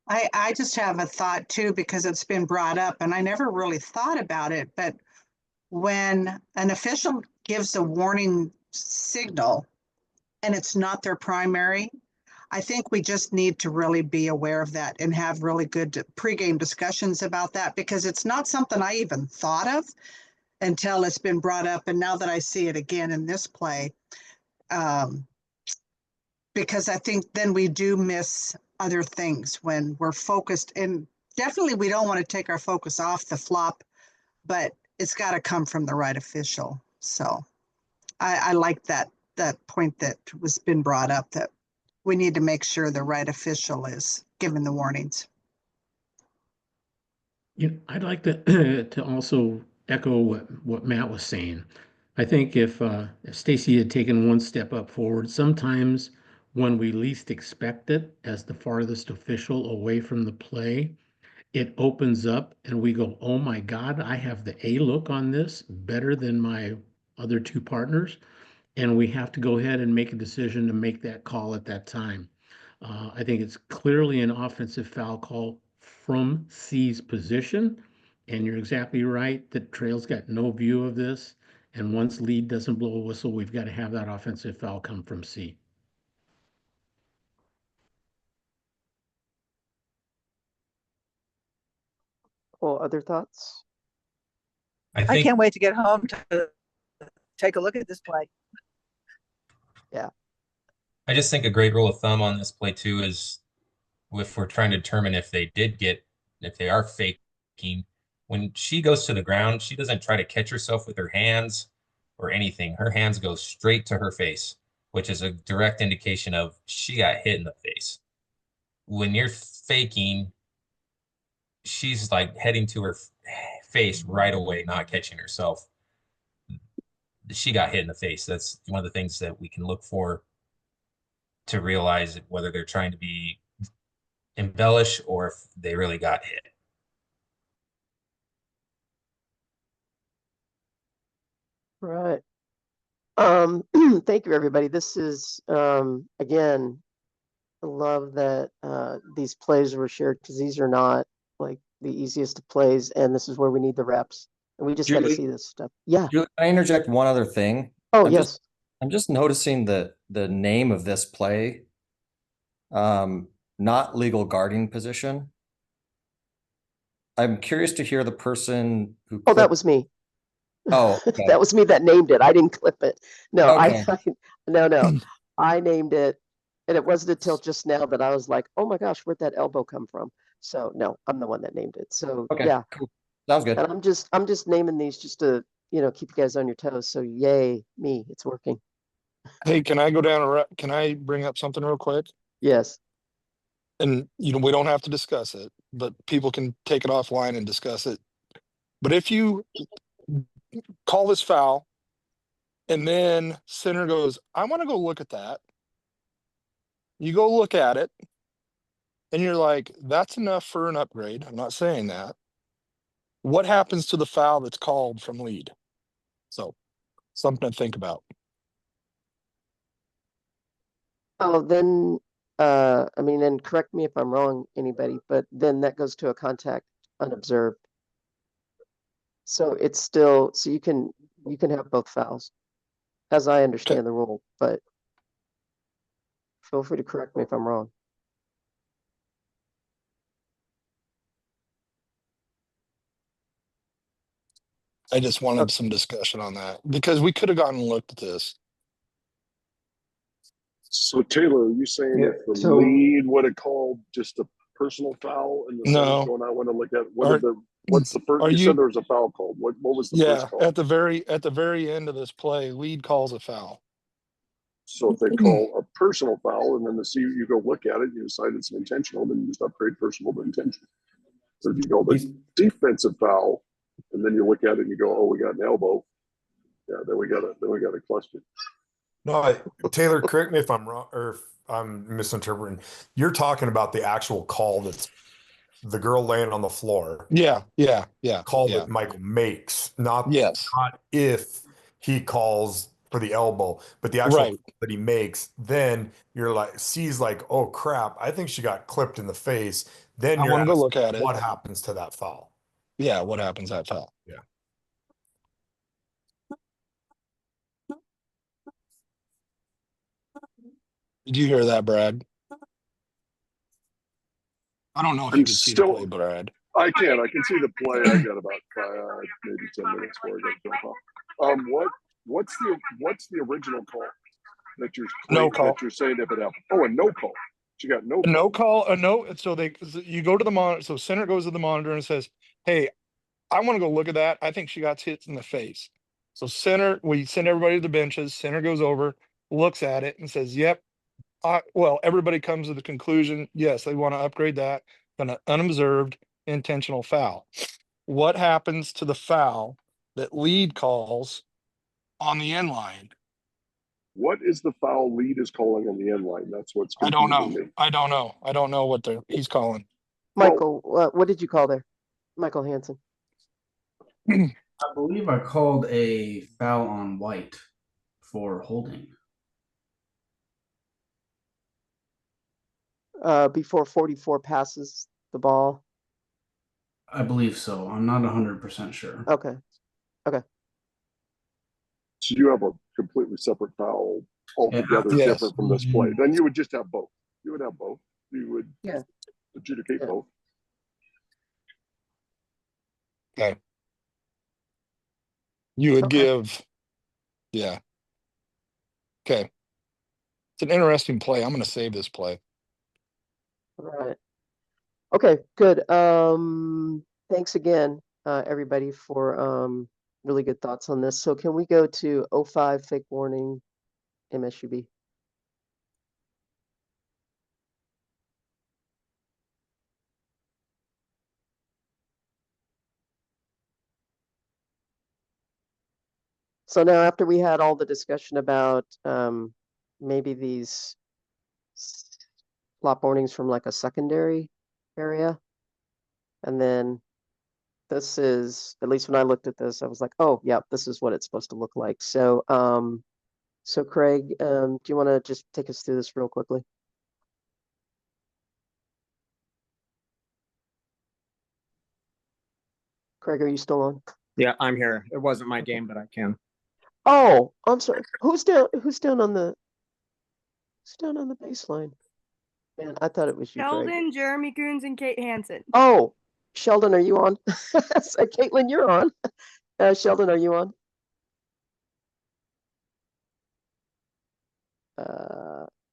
I just have a thought too, because it's been brought up and I never really thought about it, but when an official gives a warning signal and it's not their primary, I think we just need to really be aware of that and have really good pregame discussions about that, because it's not something I even thought of until it's been brought up. And now that I see it again in this play, because I think then we do miss other things when we're focused, and definitely we don't want to take our focus off the flop, but it's got to come from the right official. So I like that point that was been brought up, that we need to make sure the right official is given the warnings. I'd like to to also echo what Matt was saying. I think if Stacy had taken one step up forward, sometimes when we least expect it, as the farthest official away from the play, it opens up and we go, oh my God, I have the A look on this better than my other two partners. And we have to go ahead and make a decision to make that call at that time. I think it's clearly an offensive foul call from C's position. And you're exactly right that Trail's got no view of this. And once lead doesn't blow a whistle, we've got to have that offensive foul come from C. Cool. Other thoughts? I think can't wait to get home to take a look at this play. Yeah. I just think a great rule of thumb on this play too is if we're trying to determine if they are faking, when she goes to the ground, she doesn't try to catch herself with her hands or anything. Her hands go straight to her face, which is a direct indication of she got hit in the face. When you're faking, she's like heading to her face right away, not catching herself. She got hit in the face. That's one of the things that we can look for to realize whether they're trying to be embellish or if they really got hit. Right. Thank you, everybody. This is, again, I love that these plays were shared because these are not like the easiest of plays, and this is where we need the reps. And we just got to Julie? see this stuff. Yeah. Julie, can I interject one other thing? Oh, I'm yes. I'm just noticing the name of this play. Not legal guarding position. I'm curious to hear the person who. Oh, that was me. Oh, okay. That was me that named it. I didn't clip it. No, Okay. no. I named it, and it wasn't until just now that I was like, "Oh my gosh, where'd that elbow come from?" So no, I'm the one that named it. So Okay, yeah, cool. Sounds good. and I'm just naming these just to keep you guys on your toes. So yay me, it's working. Hey, can I go down can I bring up something real quick? Yes. And we don't have to discuss it, but people can take it offline and discuss it. But if you call this foul and then center goes, I want to go look at that. You go look at it and you're like, that's enough for an upgrade. I'm not saying that. What happens to the foul that's called from lead? So something to think about. Oh, then I mean, and correct me if I'm wrong, anybody, but then that goes to a contact unobserved. So it's still, so you can have both fouls, as I understand the rule, but feel free to correct me if I'm wrong. I just wanted some discussion on that because we could have gone and looked at this. So Taylor, are you saying if the so- lead would have called just a personal foul and the No. center's going, I want to look at Are- what's the first? are You you- said there was a foul called. What was the Yeah, first call? at the very end of this play, lead calls a foul. So if they call a personal foul and then you go look at it, you decide it's an intentional, then you just upgrade personal to intentional. So if you go the defensive foul and then you look at it and you go, oh, we got an elbow. Yeah, then we got a cluster. No, Taylor, correct me if I'm wrong or if I'm misinterpreting. You're talking about the actual call that's the girl laying on the floor. Yeah. Call that Michael makes, not if he calls for the elbow, but the actual call that he makes. Then you're like, sees like, oh crap, I think she got clipped in the face. Then I you're want to go asking, look at it. what happens to that foul? Yeah, what happens to that foul? Yeah. Did you hear that, Brad? I don't know if you can see the play, Brad. I can see the play. I got about maybe 10 minutes for it. What's the original call that you're that you're saying if it happened? Oh, a no call. She got no call. No call, a no. So you go to the monitor. So center goes to the monitor and says, "Hey, I want to go look at that. I think she got hit in the face." So center, we send everybody to the benches. Center goes over, looks at it, and says, "Yep." Well, everybody comes to the conclusion, yes, they want to upgrade that. An unobserved intentional foul. What happens to the foul that lead calls on the end line? What is the foul lead is calling on the end line? That's what's I don't know. confusing me. I don't know. I don't know what he's calling. Michael, what did you call there? Michael Hansen. I believe I called a foul on White for holding. Before 44 passes the ball. I believe so. I'm not 100% sure. Okay. So you have a completely separate foul altogether different from this play. Then you would just have both. You would have both. You would adjudicate both. Okay. You would Okay. give, yeah. Okay. It's an interesting play. I'm going to save this play. All right. Okay, good. Thanks again, everybody, for really good thoughts on this. So can we go to 05 fake warning MSUB? So now after we had all the discussion about maybe these flop warnings from like a secondary area, and then this is, at least when I looked at this, I was like, oh yeah, this is what it's supposed to look like. So so Craig, do you want to just take us through this real quickly? Craig, are you still on? Yeah, I'm here. It wasn't my game, but I can. Oh, I'm sorry. Who's down on the baseline? Man, I thought it was you, Craig. Sheldon, Jeremy Coons, and Kate Hansen. Oh, Sheldon, are you on? So, Caitlin, you're on. Sheldon, are you on?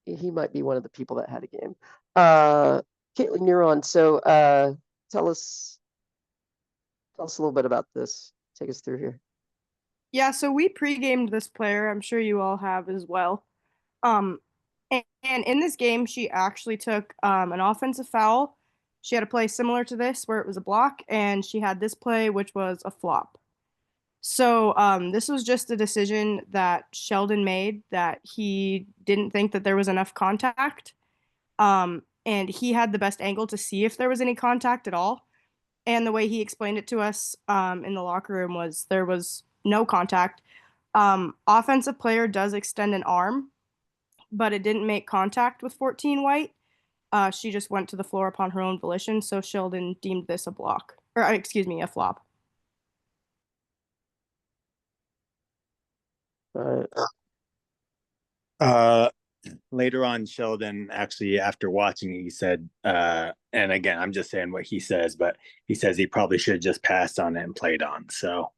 He might be one of the people that had a game. Caitlin, you're on. So tell us a little bit about this. Take us through here. Yeah, so we pre-gamed this player. I'm sure you all have as well. And in this game, she actually took an offensive foul. She had a play similar to this where it was a block, and she had this play, which was a flop. So this was just a decision that Sheldon made that he didn't think that there was enough contact. And he had the best angle to see if there was any contact at all. And the way he explained it to us in the locker room was there was no contact. Offensive player does extend an arm, but it didn't make contact with 14 white. She just went to the floor upon her own volition, so Sheldon deemed this a block, or excuse me, a flop. Later on, Sheldon actually, after watching it, he said, and again, I'm just saying what he says, but he says he probably should have just passed on it and played on. So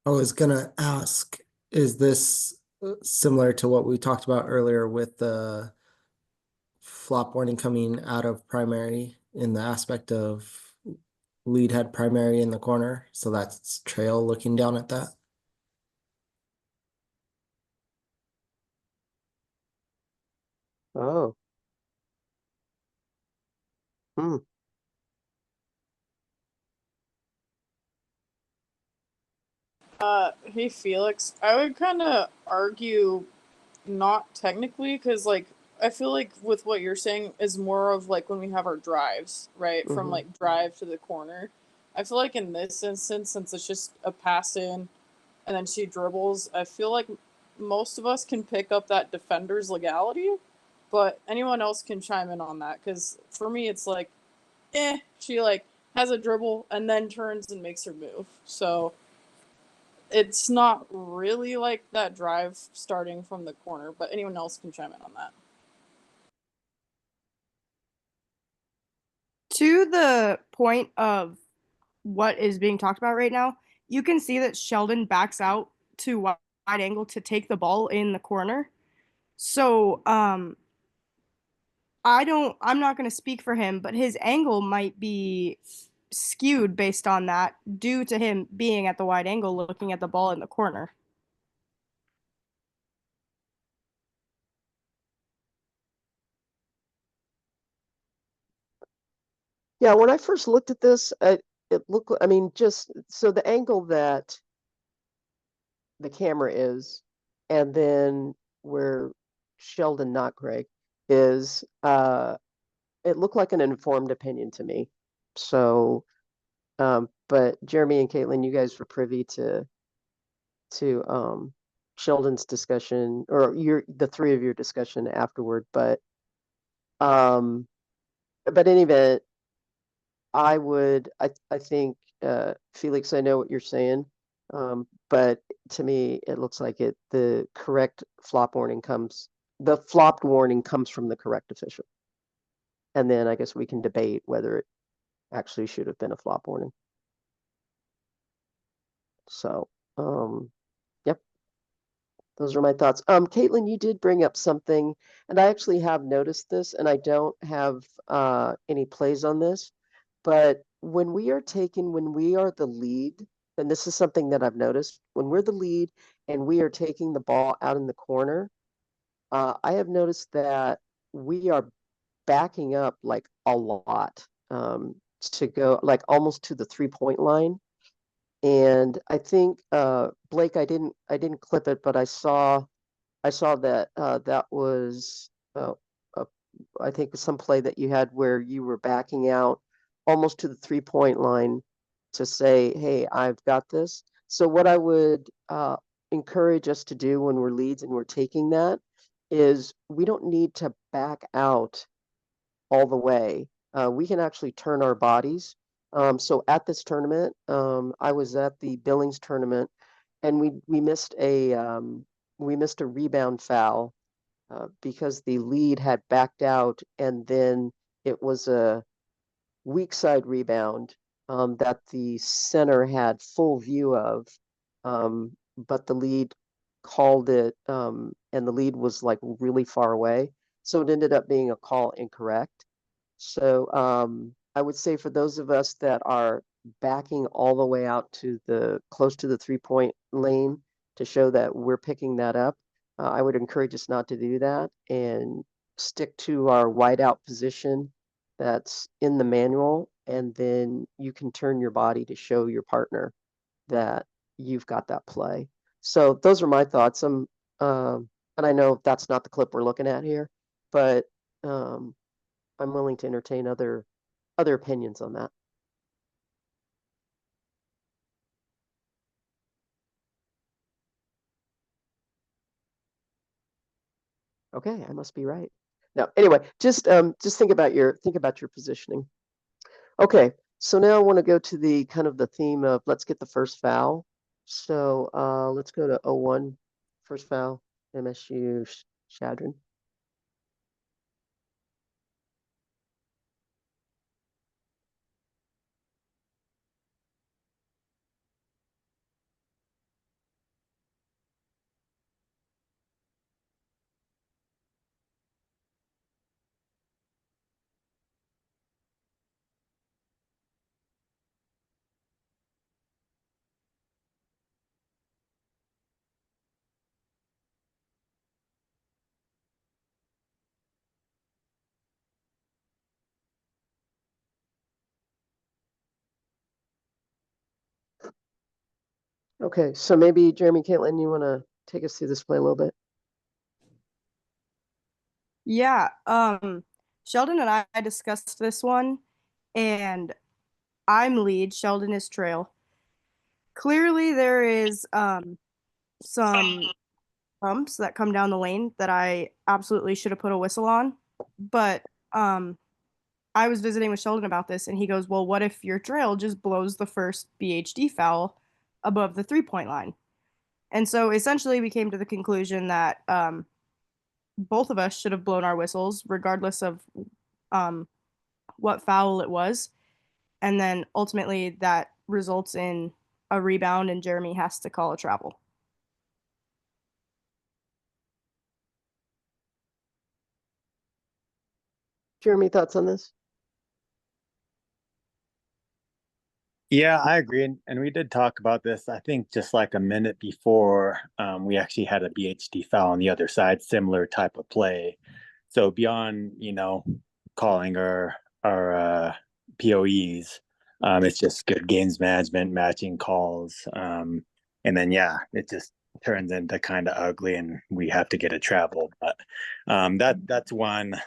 I was gonna ask, is this similar to what we talked about earlier with the flop warning coming out of primary in the aspect of lead had primary in the corner? So that's trail looking down at that. Oh. Hmm. Hey Felix, I would kind of argue not technically because like I feel like with what you're saying is more of like when we have our drives, right? From like drive to the corner. I feel like in this instance, since it's just a pass in and then she dribbles, I feel like most of us can pick up that defender's legality, but anyone else can chime in on that because for me it's like, she like has a dribble and then turns and makes her move. So it's not really like that drive starting from the corner, but anyone else can chime in on that. To the point of what is being talked about right now, you can see that Sheldon backs out to wide angle to take the ball in the corner. So I'm not going to speak for him, but his angle might be skewed based on that due to him being at the wide angle looking at the ball in the corner. Yeah, when I first looked at this, it looked, I mean, just so the angle that the camera is, and then where Sheldon, not Greg, is, it looked like an informed opinion to me. So, but Jeremy and Caitlin, you guys were privy to Sheldon's discussion, or the three of your discussion afterward. But in any event, I think, Felix, I know what you're saying, but to me, it looks like the flopped warning comes from the correct official. And then I guess we can debate whether it actually should have been a flop warning. So, yep. Those are my thoughts. Caitlin, you did bring up something, and I actually have noticed this, and I don't have any plays on this, but when we are the lead, and this is something that I've noticed, when we're the lead and we are taking the ball out in the corner, I have noticed that we are backing up like a lot to go like almost to the 3-point line. And I think Blake, I didn't clip it, but I saw that that was I think some play that you had where you were backing out almost to the 3-point line to say, hey, I've got this. So what I would encourage us to do when we're leads and we're taking that is we don't need to back out all the way. We can actually turn our bodies. So at this tournament, I was at the Billings tournament, and we missed a rebound foul because the lead had backed out, and then it was a weak side rebound that the center had full view of, but the lead called it, and the lead was like really far away, so it ended up being a call incorrect. So I would say for those of us that are backing all the way out to the close to the 3-point lane to show that we're picking that up, I would encourage us not to do that and stick to our wide out position that's in the manual, and then you can turn your body to show your partner that you've got that play. So those are my thoughts. And I know that's not the clip we're looking at here, but I'm willing to entertain other opinions on that. Okay, I must be right. No, anyway, just think about your positioning. Okay, so now I want to go to the kind of the theme of let's get the first foul. So let's go to 01, first foul, MSU Shadron. Okay, so maybe Jeremy, Caitlin, you want to take us through this play a little bit? Yeah, Sheldon and I discussed this one, and I'm lead, Sheldon is trail. Clearly there is some bumps that come down the lane that I absolutely should have put a whistle on, but I was visiting with Sheldon about this, and he goes, well, what if your trail just blows the first BHD foul above the 3-point line? And so essentially we came to the conclusion that both of us should have blown our whistles regardless of what foul it was. And then ultimately that results in a rebound and Jeremy has to call a travel. Jeremy, thoughts on this? Yeah, I agree. And we did talk about this, I think just like a minute before we actually had a BHD foul on the other side, similar type of play. So beyond, calling our POEs, it's just good games management, matching calls. And then, yeah, it just turns into kind of ugly and we have to get a travel. But that's one.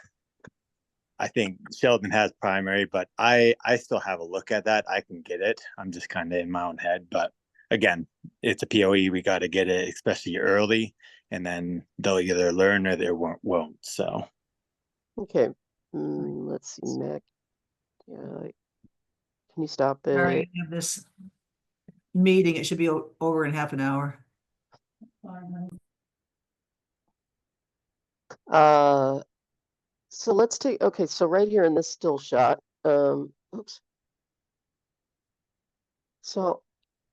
I think Sheldon has primary, but I still have a look at that. I can get it. I'm just kind of in my own head. But again, it's a POE. We got to get it, especially early, and then they'll either learn or they won't. So, okay, let's see, Mac. Can you stop it? All right, have this meeting. It should be over in half an hour. So let's take, okay, so right here in this still shot, oops. So,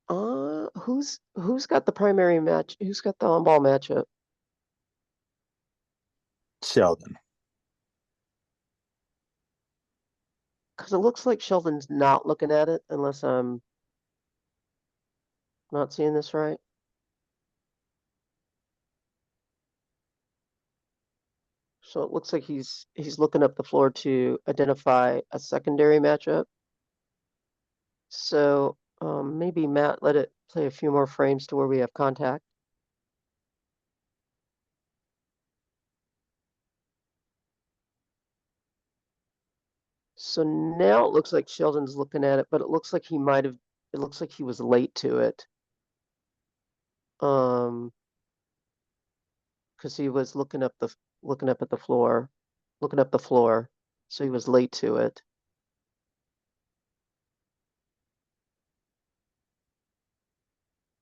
who's got the primary match? Who's got the on-ball matchup? Sheldon. Because it looks like Sheldon's not looking at it unless I'm not seeing this right. So it looks like he's looking up the floor to identify a secondary matchup. So maybe Matt, let it play a few more frames to where we have contact. So now it looks like Sheldon's looking at it, but it looks like he might have, it looks like he was late to it. Because he was looking up at the floor, looking up the floor. So he was late to it.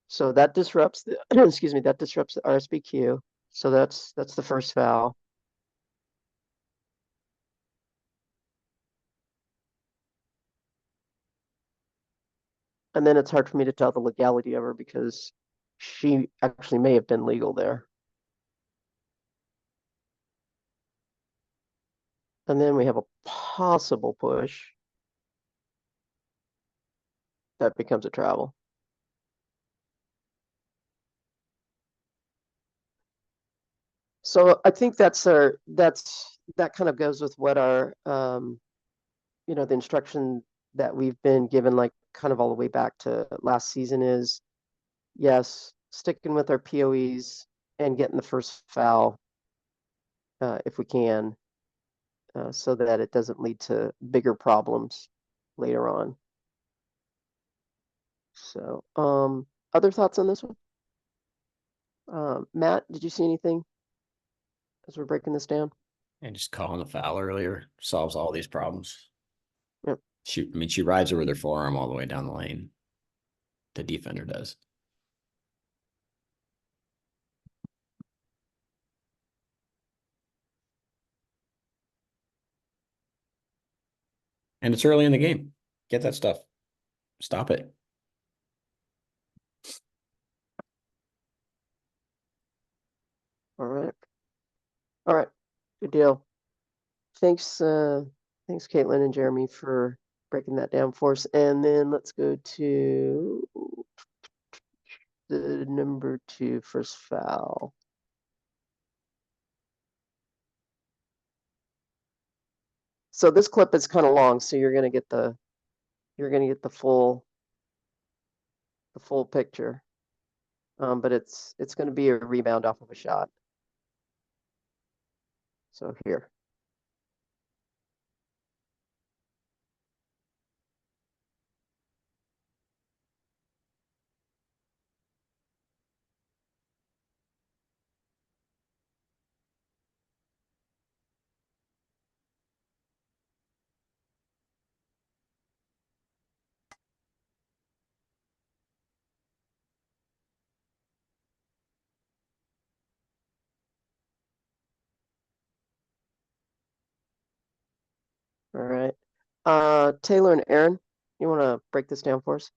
So that disrupts the excuse me, that disrupts the RSBQ. So that's the first foul. And then it's hard for me to tell the legality of her because she actually may have been legal there. And then we have a possible push that becomes a travel. So I think that kind of goes with what our you know, the instruction that we've been given, like kind of all the way back to last season, is yes, sticking with our POEs and getting the first foul if we can, so that it doesn't lead to bigger problems later on. So other thoughts on this one? Matt, did you see anything as we're breaking this down? And just calling the foul earlier solves all these problems. Yep. She rides her with her forearm all the way down the lane. The defender does. And it's early in the game. Get that stuff. Stop it. All right. All right. Good deal. Thanks, thanks, Caitlin and Jeremy, for breaking that down for us. And then let's go to the number 2 first foul. So this clip is kind of long, so you're gonna get the full picture. But it's gonna be a rebound off of a shot. So here. All right. Taylor and Aaron, you want to break this down for us?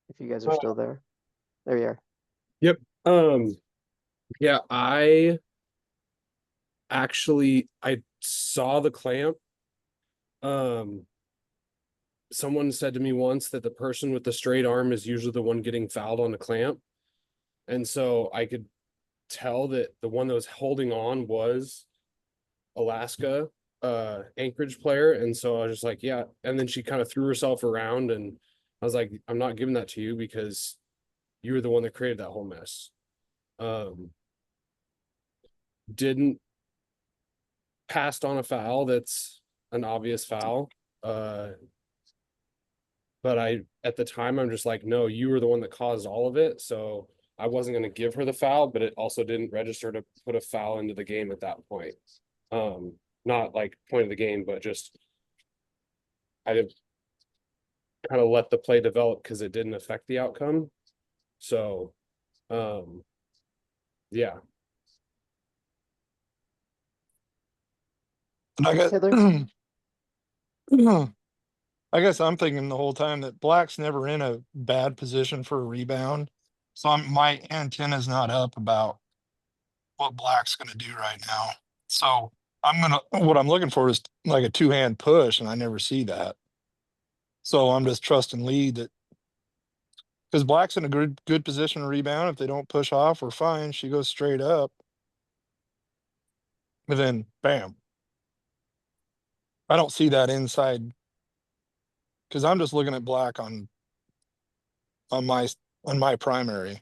If you guys are still there. There you are. Yep. Yeah, I saw the clamp. Someone said to me once that the person with the straight arm is usually the one getting fouled on the clamp. And so I could tell that the one that was holding on was Alaska, Anchorage player. And so I was just like, yeah. And then she kind of threw herself around and I was like, I'm not giving that to you because you were the one that created that whole mess. Didn't passed on a foul that's an obvious foul. But at the time, I'm just like, no, you were the one that caused all of it. So I wasn't going to give her the foul, but it also didn't register to put a foul into the game at that point. Not like point of the game, but just I kind of let the play develop because it didn't affect the outcome. So, yeah. And I got Heather? I guess I'm thinking the whole time that black's never in a bad position for a rebound. So my antenna's not up about what black's going to do right now. So what I'm looking for is like a two-hand push, and I never see that. So I'm just trusting lead that because black's in a good position to rebound. If they don't push off, we're fine. She goes straight up. But then bam. I don't see that inside because I'm just looking at black on my primary.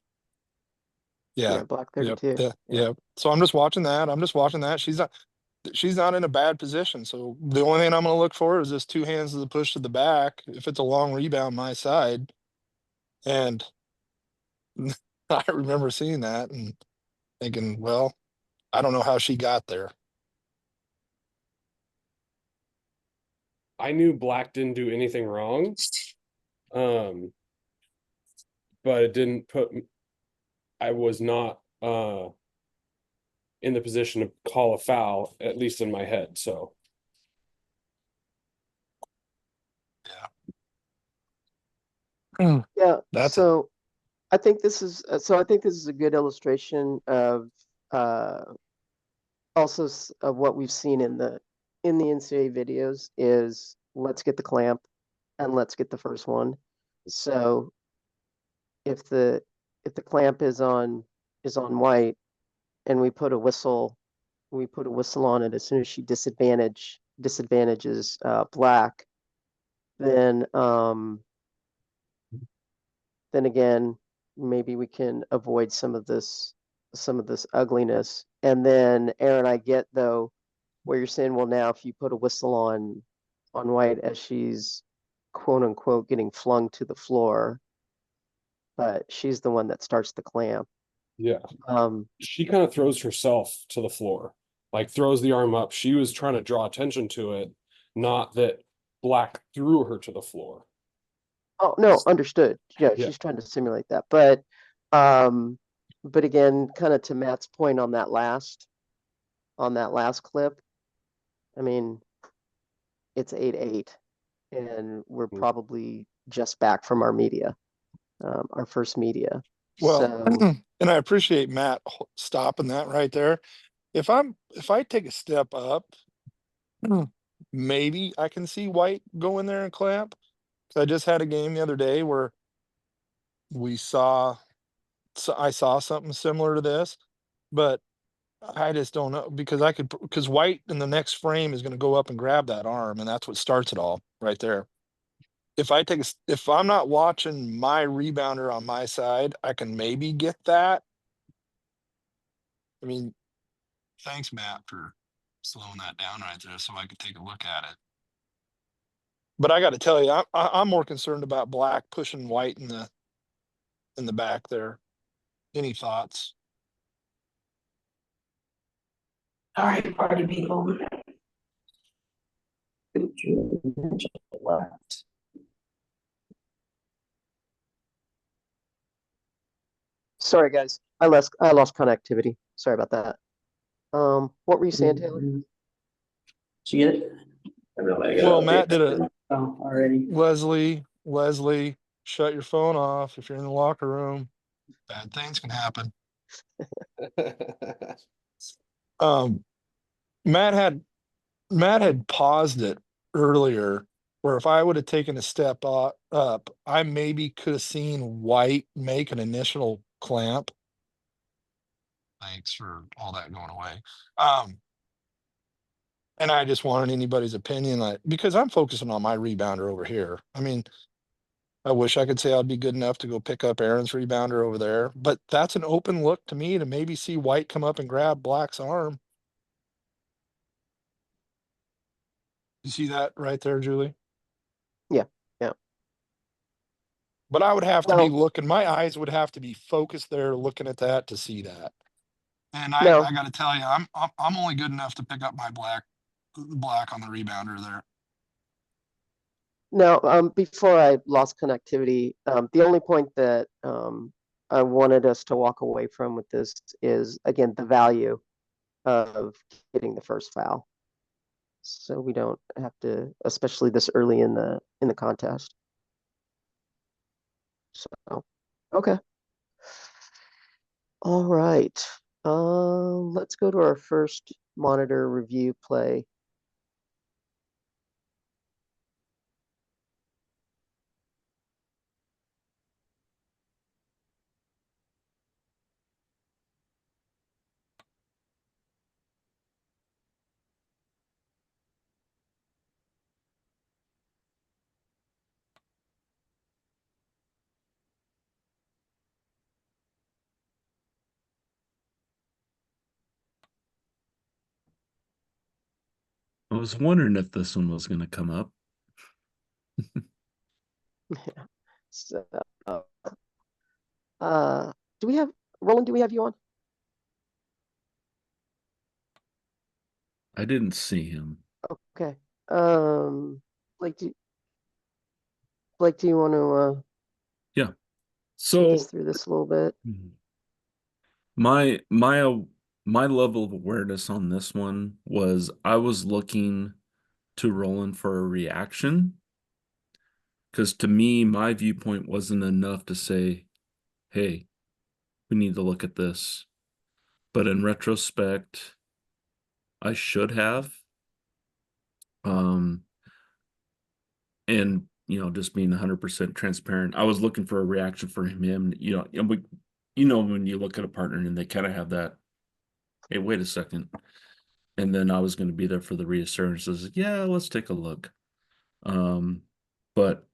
Yeah. Black Yep. 32. Yeah. Yep. So I'm just watching that. She's not in a bad position. So the only thing I'm going to look for is this two hands of the push to the back. If it's a long rebound, my side. And I remember seeing that and thinking, well, I don't know how she got there. I knew black didn't do anything wrong. But it didn't put I was not in the position to call a foul, at least in my head. So Yeah. That's so I think this is a good illustration of also of what we've seen in the NCAA videos is let's get the clamp and let's get the first one. So if the clamp is on white and we put a whistle on it as soon as she disadvantages black, then again maybe we can avoid some of this ugliness. And then Aaron, I get though where you're saying, well, now if you put a whistle on white as she's quote unquote getting flung to the floor, but she's the one that starts the clamp. yeah, she kind of throws herself to the floor, like throws the arm up. She was trying to draw attention to it, not that black threw her to the floor. Oh no, understood. Yeah, Yeah. she's trying to simulate that. But again, kind of to Matt's point on that last clip, I mean, it's 8-8, and we're probably just back from our media, our first media. well, So and I appreciate Matt stopping that right there. If I take a step up, maybe I can see white go in there and clamp. I just had a game the other day where I saw something similar to this, but I just don't know because white in the next frame is going to go up and grab that arm, and that's what starts it all right there. If I'm not watching my rebounder on my side, I can maybe get that. I mean, thanks, Matt, for slowing that down right there so I could take a look at it. But I got to tell you, I'm more concerned about black pushing white in the back there. Any thoughts? All right, party people. Left. sorry guys, I lost connectivity. Sorry about that. What were you saying, Taylor? Did you get it? Well, Matt did a already. Leslie, shut your phone off if you're in the locker room. Bad things can happen. Matt had paused it earlier where if I would have taken a step up, I maybe could have seen white make an initial clamp. Thanks for all that going away. And I just wanted anybody's opinion because I'm focusing on my rebounder over here. I mean, I wish I could say I'd be good enough to go pick up Aaron's rebounder over there, but that's an open look to me to maybe see white come up and grab black's arm. You see that right there, Julie? Yeah. But I would have to be looking, my eyes would have to be focused there looking at that to see that. And I got to tell you, I'm only good enough to pick up my black on the rebounder there. Now, before I lost connectivity, the only point that I wanted us to walk away from with this is, again, the value of getting the first foul. So we don't have to, especially this early in the contest. So, okay. All right. Let's go to our first monitor review play. I was wondering if this one was going to come up. Yeah. So, do we have Roland? Do we have you on? I didn't see him. Okay. Like, do you want to Yeah. take So us through this a little bit? my level of awareness on this one was I was looking to Roland for a reaction, because to me, my viewpoint wasn't enough to say, hey, we need to look at this. But in retrospect, I should have. And just being 100% transparent, I was looking for a reaction from him. When you look at a partner and they kind of have that, hey, wait a second. And then I was going to be there for the reassurances. Yeah, let's take a look. But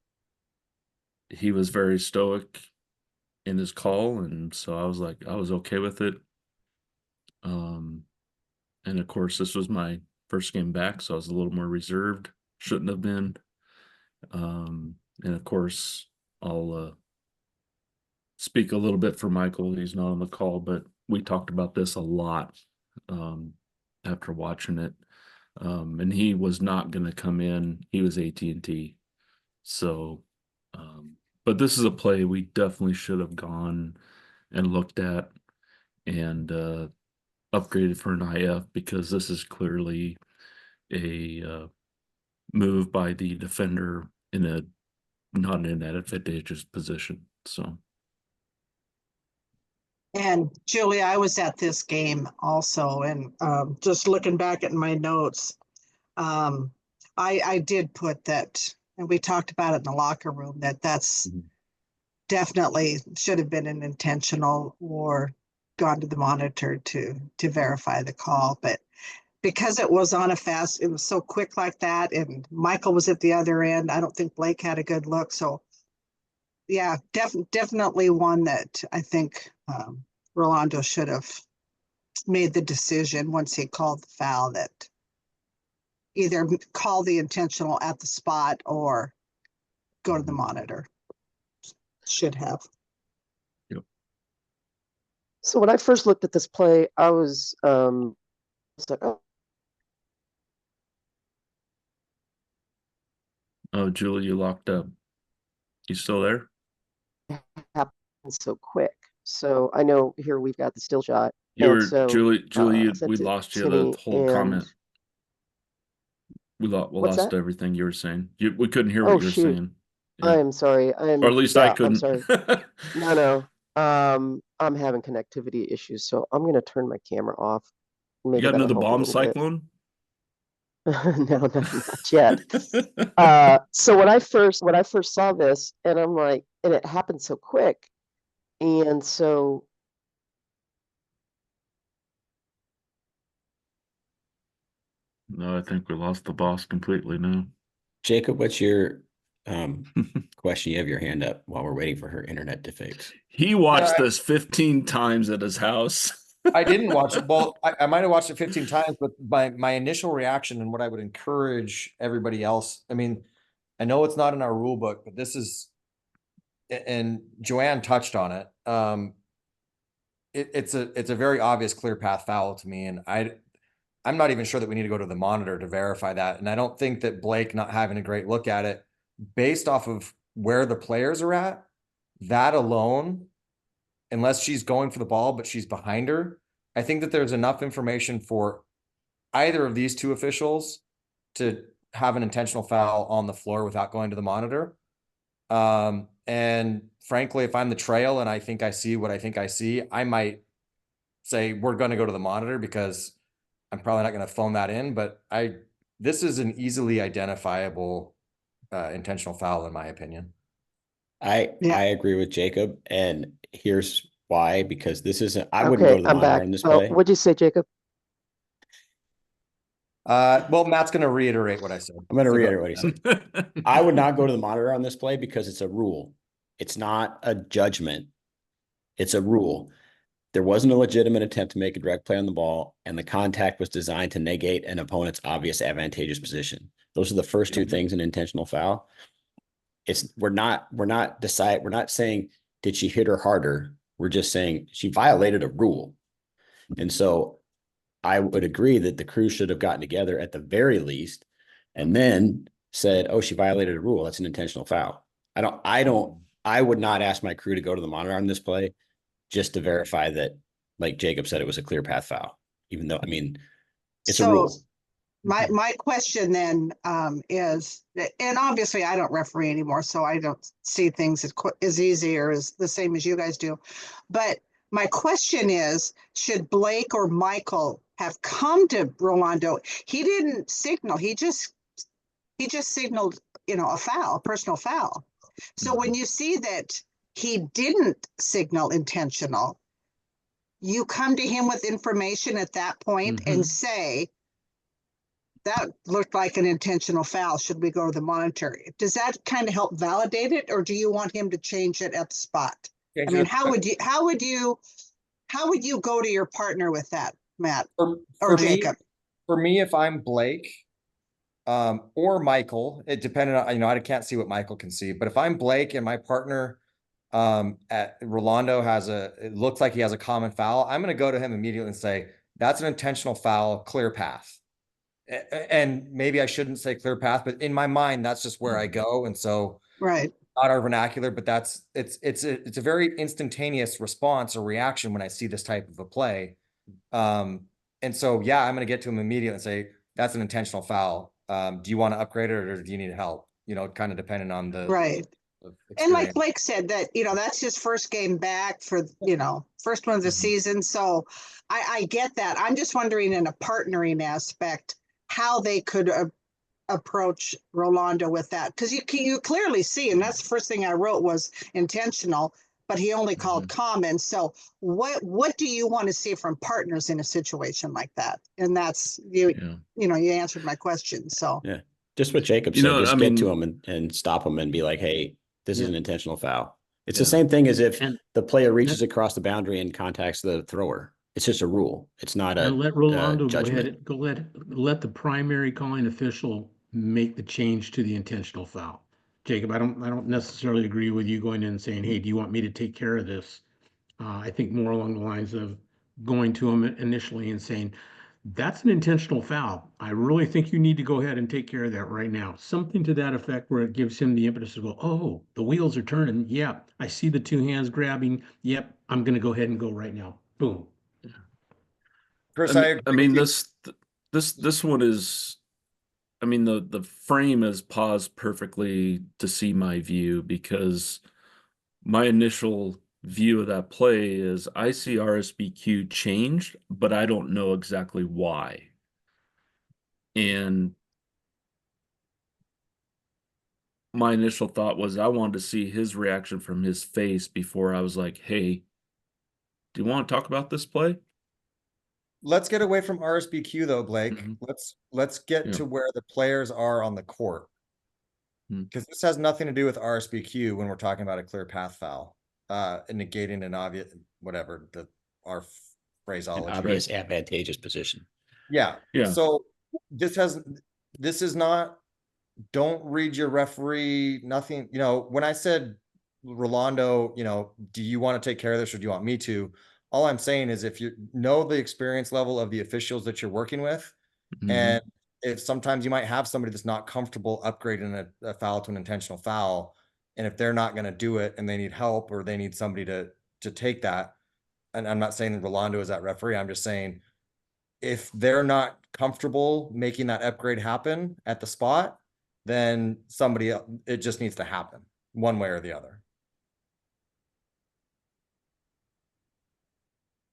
he was very stoic in his call, and so I was okay with it. And of course, this was my first game back, so I was a little more reserved. Shouldn't have been. And of course, I'll speak a little bit for Michael. He's not on the call, but we talked about this a lot after watching it. And he was not going to come in. He was AT&T. So, but this is a play we definitely should have gone and looked at and upgraded for an IF, because this is clearly a move by the defender in a not in an advantageous position. So. And Julie, I was at this game also, and just looking back at my notes, I did put that, and we talked about it in the locker room, that's definitely should have been an intentional or gone to the monitor to verify the call. But because it was on a fast, it was so quick like that, and Michael was at the other end, I don't think Blake had a good look. So yeah, definitely one that I think Rolando should have made the decision once he called the foul, that either call the intentional at the spot or go to the monitor. Should have. Yep. So when I first looked at this play, I was like, Oh, Julie, you locked up. You still there? happened so quick. So I know here we've got the still shot. You and were so, Julie. sent We it lost you to the me, whole comment. We What's lost that? everything you were saying. We couldn't hear Oh, what you were shoot. saying. Yeah. I'm sorry. Or at least I couldn't. I'm sorry. No. I'm having connectivity issues, so I'm gonna turn my camera off. You Maybe got that'll another help a bomb little bit. cyclone? No, not yet. So when I first saw this, and I'm like, and it happened so quick, and so No, I think we lost the boss completely now. Jacob, what's your question? You have your hand up while we're waiting for her internet to fix. He watched this 15 times at his house. I didn't watch it. Well, I might have watched it 15 times, but my initial reaction and what I would encourage everybody else, I mean, I know it's not in our rule book, but this is, and Joanne touched on it. It's a very obvious clear path foul to me. And I'm not even sure that we need to go to the monitor to verify that. And I don't think that Blake not having a great look at it based off of where the players are at, that alone unless she's going for the ball, but she's behind her. I think that there's enough information for either of these two officials to have an intentional foul on the floor without going to the monitor. And frankly, if I'm the trail and I think I see what I think I see, I might say we're going to go to the monitor because I'm probably not going to phone that in. But this is an easily identifiable intentional foul, in my opinion. I agree with Jacob, and here's why, because this isn't, I wouldn't Okay, go to the I'm monitor back. on this Oh, play. what'd you say, Jacob? Well, Matt's going to reiterate what I said. I'm going to reiterate what he said. I would not go to the monitor on this play because it's a rule. It's not a judgment. It's a rule. There wasn't a legitimate attempt to make a direct play on the ball, and the contact was designed to negate an opponent's obvious advantageous position. Those are the first two things in intentional foul. We're not saying, did she hit her harder? We're just saying she violated a rule. And so I would agree that the crew should have gotten together at the very least and then said, oh, she violated a rule. That's an intentional foul. I would not ask my crew to go to the monitor on this play just to verify that, like Jacob said, it was a clear path foul, even though, I mean, it's a rule. My question then is, and obviously I don't referee anymore, so I don't see things as easy or as the same as you guys do. But my question is, should Blake or Michael have come to Rolando? He didn't signal. He just signaled, a foul, a personal foul. So when you see that he didn't signal intentional, you come to him with information at that point and say, that looked like an intentional foul. Should we go to the monitor? Does that kind of help validate it, or do you want him to change it at the spot? I mean, how would you go to your partner with that, Matt or Jacob? For me, if I'm Blake, or Michael, it depended on, I can't see what Michael can see, but if I'm Blake and my partner at Rolando it looks like he has a common foul, I'm going to go to him immediately and say, that's an intentional foul, clear path. And maybe I shouldn't say clear path, but in my mind, that's just where I go. And so, right, not our vernacular, but it's a very instantaneous response or reaction when I see this type of a play. And so, yeah, I'm going to get to him immediately and say, that's an intentional foul. Do you want to upgrade it, or do you need help? Kind of depending on the right. And like Blake said, that that's his first game back for first one of the season. So I get that. I'm just wondering, in a partnering aspect, how they could approach Rolando with that, because you clearly see, and that's the first thing I wrote was intentional, but he only called common. So what do you want to see from partners in a situation like that? And that's you answered my question. So yeah, just what Jacob said, just get to him and stop him and be like, hey, this is an intentional foul. It's the same thing as if the player reaches across the boundary and contacts the thrower. It's just a rule. It's not a let Rolando go judgment. ahead. Let the primary calling official make the change to the intentional foul. Jacob, I don't necessarily agree with you going in and saying, hey, do you want me to take care of this? I think more along the lines of going to him initially and saying, that's an intentional foul. I really think you need to go ahead and take care of that right now. Something to that effect, where it gives him the impetus to go, oh, the wheels are turning. Yeah, I see the two hands grabbing. Yep, I'm going to go ahead and go right now. Boom. Chris, I mean this one is, I mean, the frame is paused perfectly to see my view, because my initial view of that play is I see RSBQ changed, but I don't know exactly why. And my initial thought was I wanted to see his reaction from his face before I was like, hey, do you want to talk about this play? Let's get away from RSBQ though, Blake. Let's get to where the players are on the court, because this has nothing to do with RSBQ when we're talking about a clear path foul, negating an obvious whatever our phraseology. An obvious advantageous position. Yeah. So this is not. Don't read your referee. Nothing. When I said Rolando, do you want to take care of this, or do you want me to? All I'm saying is, if you know the experience level of the officials that you're working with, and if sometimes you might have somebody that's not comfortable upgrading a foul to an intentional foul, and if they're not going to do it and they need help, or they need somebody to to take that. And I'm not saying Rolando is that referee. I'm just saying if they're not comfortable making that upgrade happen at the spot, then somebody else, it just needs to happen one way or the other.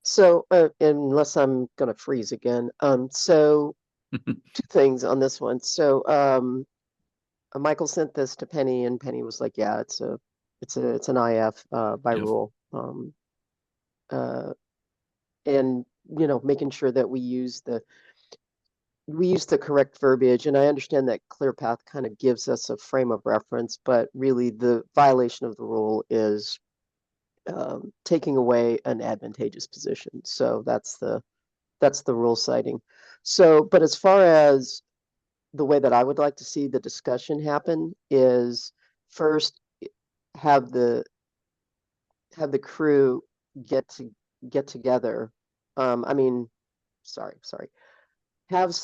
So, unless I'm gonna freeze again, so two things on this one. So, Michael sent this to Penny, and Penny was like, "Yeah, it's an IF by rule." And making sure that we use the correct verbiage. And I understand that ClearPath kind of gives us a frame of reference, but really the violation of the rule is taking away an advantageous position. So that's the rule citing. So, but as far as the way that I would like to see the discussion happen is first have the crew get together. I mean, sorry. Have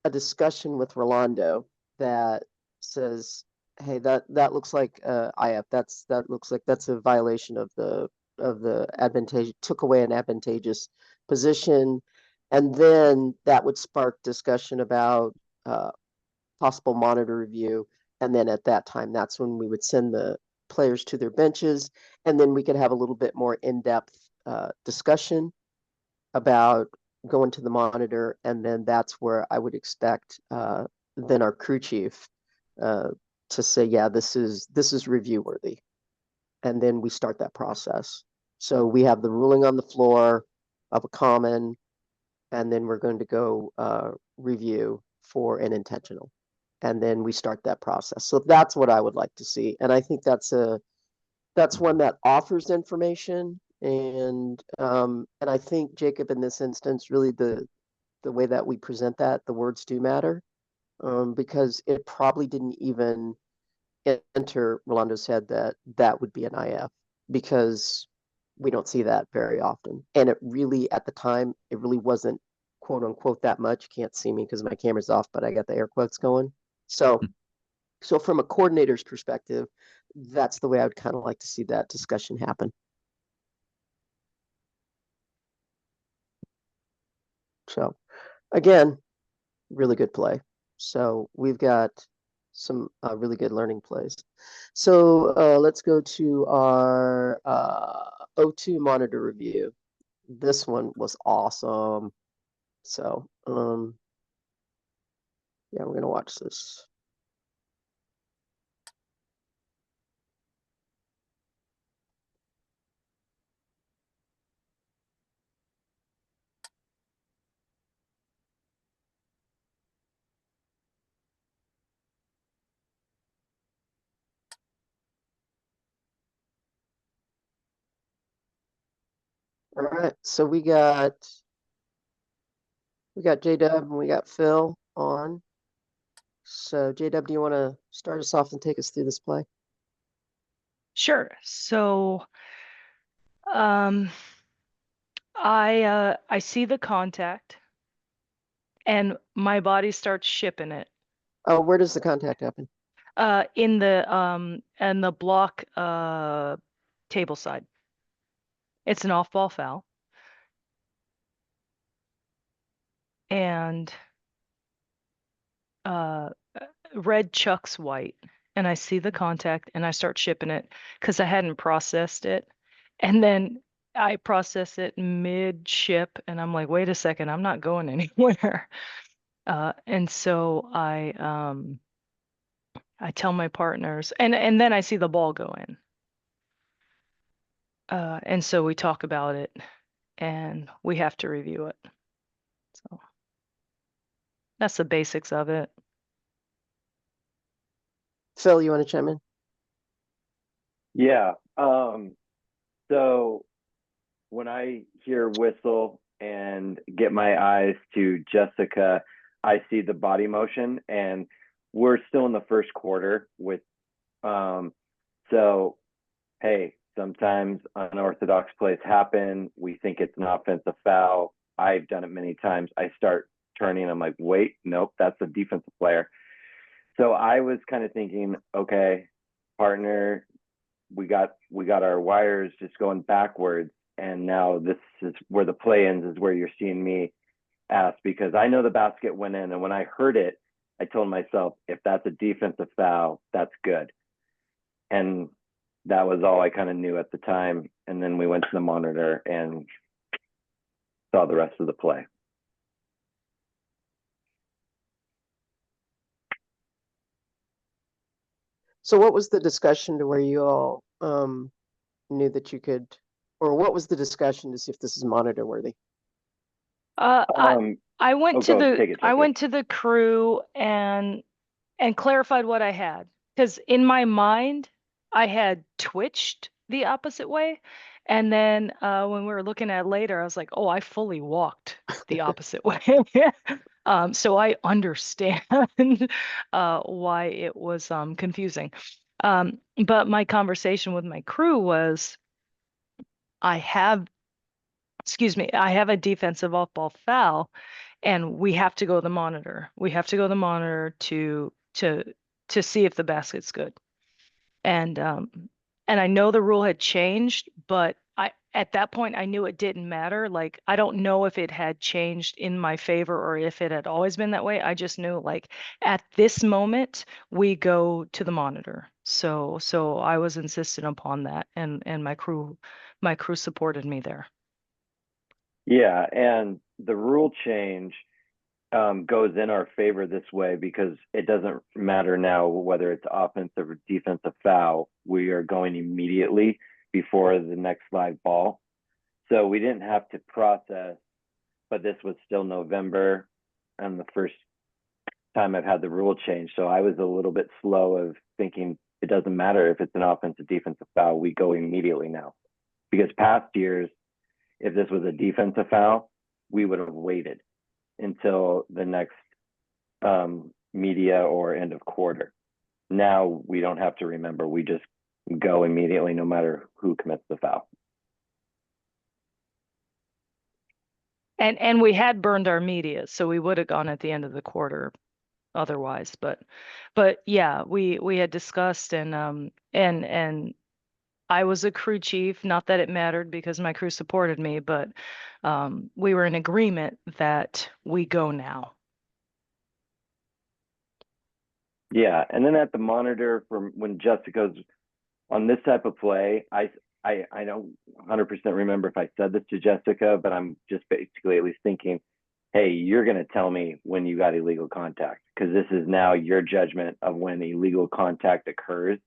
a discussion with Rolando that says, hey, that looks like IF. That looks like that's a violation of the advantageous, took away an advantageous position. And then that would spark discussion about possible monitor review. And then at that time, that's when we would send the players to their benches. And then we could have a little bit more in-depth discussion about going to the monitor. And then that's where I would expect then our crew chief to say, yeah, this is review worthy. And then we start that process. So we have the ruling on the floor of a common, and then we're going to go review for an intentional. And then we start that process. So that's what I would like to see. And I think that's one that offers information. And I think, Jacob, in this instance, really the way that we present that, the words do matter, because it probably didn't even enter Rolando's head that would be an IF, because we don't see that very often. And it really, at the time, it really wasn't quote unquote that much. You can't see me because my camera's off, but I got the air quotes going. So from a coordinator's perspective, that's the way I would kind of like to see that discussion happen. So again, really good play. So we've got some really good learning plays. So let's go to our O2 monitor review. This one was awesome. So yeah, we're gonna watch this. All right, so we got J-Dub and we got Phil on. So J-Dub, do you want to start us off and take us through this play? Sure. So I see the contact and my body starts shipping it. Oh, where does the contact happen? In the block table side. It's an off-ball foul. And red chucks white. And I see the contact and I start shipping it because I hadn't processed it. And then I process it mid-ship and I'm like, wait a second, I'm not going anywhere. And so I tell my partners, and then I see the ball go in. And so we talk about it and we have to review it. So that's the basics of it. Phil, you want to chime in? Yeah. So when I hear whistle and get my eyes to Jessica, I see the body motion, and we're still in the first quarter with so hey, sometimes unorthodox plays happen. We think it's an offensive foul. I've done it many times. I start turning. I'm like, wait, nope, that's a defensive player. So I was kind of thinking, okay, partner, we got our wires just going backwards, and now this is where the play ends, is where you're seeing me ask, because I know the basket went in, and when I heard it, I told myself, if that's a defensive foul, that's good. And that was all I kind of knew at the time. And then we went to the monitor and saw the rest of the play. So what was the discussion to where you all knew that you could, or what was the discussion to see if this is monitor worthy? I went to the I Jessica. went to the crew and clarified what I had, because in my mind I had twitched the opposite way, and then when we were looking at it later, I was like, oh, I fully walked the opposite way. So I understand why it was confusing. But my conversation with my crew was, I have a defensive off-ball foul, and we have to go to the monitor. We have to go to the monitor to see if the basket's good. And I know the rule had changed, but at that point I knew it didn't matter. Like, I don't know if it had changed in my favor or if it had always been that way. I just knew, like, at this moment we go to the monitor. So I was insistent upon that, and my crew supported me there. Yeah, and the rule change goes in our favor this way, because it doesn't matter now whether it's offensive or defensive foul. We are going immediately before the next live ball. So we didn't have to process, but this was still November and the first time I've had the rule change. So I was a little bit slow of thinking it doesn't matter if it's an offensive, defensive foul, we go immediately now. Because past years, if this was a defensive foul, we would have waited until the next media or end of quarter. Now we don't have to remember. We just go immediately, no matter who commits the foul. And we had burned our media, so we would have gone at the end of the quarter otherwise. But yeah, we had discussed, and I was a crew chief. Not that it mattered, because my crew supported me, but we were in agreement that we go now. Yeah, and then at the monitor, from when Jessica's on this type of play, I don't 100% remember if I said this to Jessica, but I'm just basically at least thinking, hey, you're going to tell me when you got illegal contact, because this is now your judgment of when illegal contact occurs.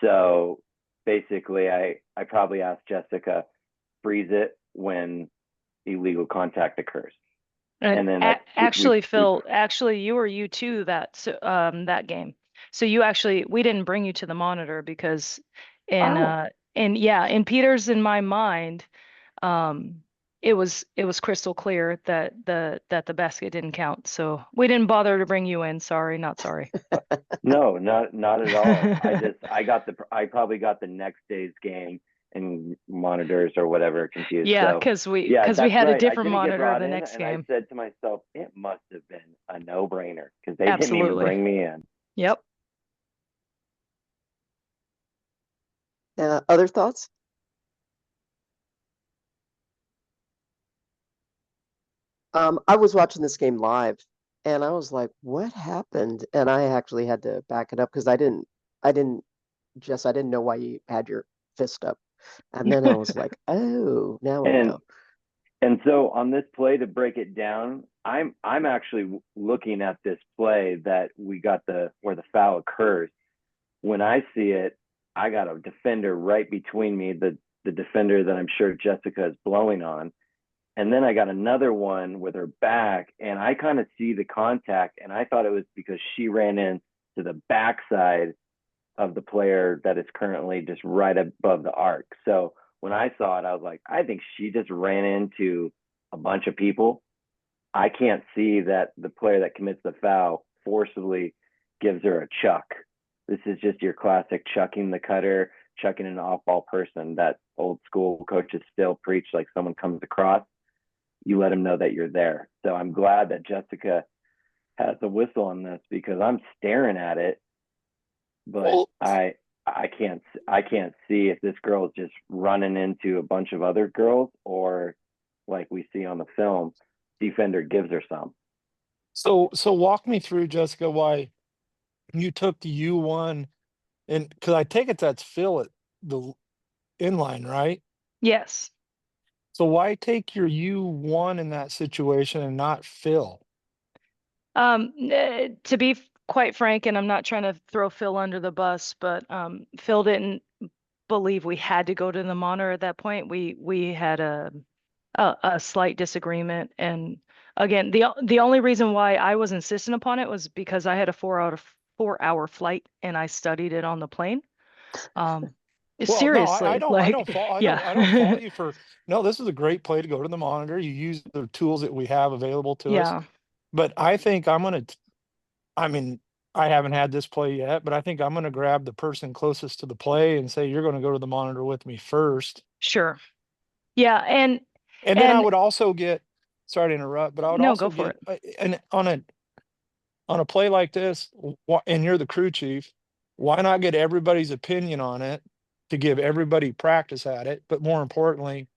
So basically, I probably asked Jessica, freeze it when illegal contact occurs. And then actually, Phil, you were U2 that game. So we didn't bring you to the monitor, because in Peter's, in my mind, it was crystal clear that the basket didn't count. So we didn't bother to bring you in. Sorry, not sorry. No, not at all. I probably got the next day's game and monitors or whatever confused. Yeah, so, because we that's had right. a different I didn't get monitor brought the in, next and game. I said to myself, it must have been a no-brainer, because they didn't Absolutely. even bring me in. Yep. Other thoughts? I was watching this game live, and I was like, what happened? And I actually had to back it up, because I didn't know why you had your fist up. And then I was like, oh, now I know. And so on this play, to break it down, I'm actually looking at this play that we got where the foul occurs. When I see it, I got a defender right between me, the defender that I'm sure Jessica is blowing on. And then I got another one with her back, and I kind of see the contact, and I thought it was because she ran in to the backside of the player that is currently just right above the arc. So when I saw it, I was like, I think she just ran into a bunch of people. I can't see that the player that commits the foul forcibly gives her a chuck. This is just your classic chucking the cutter, chucking an off-ball person that old school coaches still preach. Like, someone comes across, you let them know that you're there. So I'm glad that Jessica has the whistle on this, because I'm staring at it, but I can't see if this girl is just running into a bunch of other girls, or like we see on the film, defender gives her some. So walk me through, Jessica, why you took the U1, and because I take it that's Phil at the inline, right? Yes. So why take your U1 in that situation and not Phil? To be quite frank, and I'm not trying to throw Phil under the bus, but Phil didn't believe we had to go to the monitor at that point. We had a slight disagreement, and again, the only reason why I was insistent upon it was because I had a 4-hour flight and I studied it on the plane. Well, Seriously, no, I don't like, fault yeah. I don't fault you for no, this is a great play to go to the monitor. You use the tools that we have available to us. Yeah. But I think I mean, I haven't had this play yet, but I think I'm gonna grab the person closest to the play and say, you're gonna go to the monitor with me first. Sure. Yeah, and then I would also get, sorry to interrupt, but I would No, go also for get, and on a play like this, and you're the crew chief, why not get everybody's opinion on it to give everybody practice at it? But more importantly,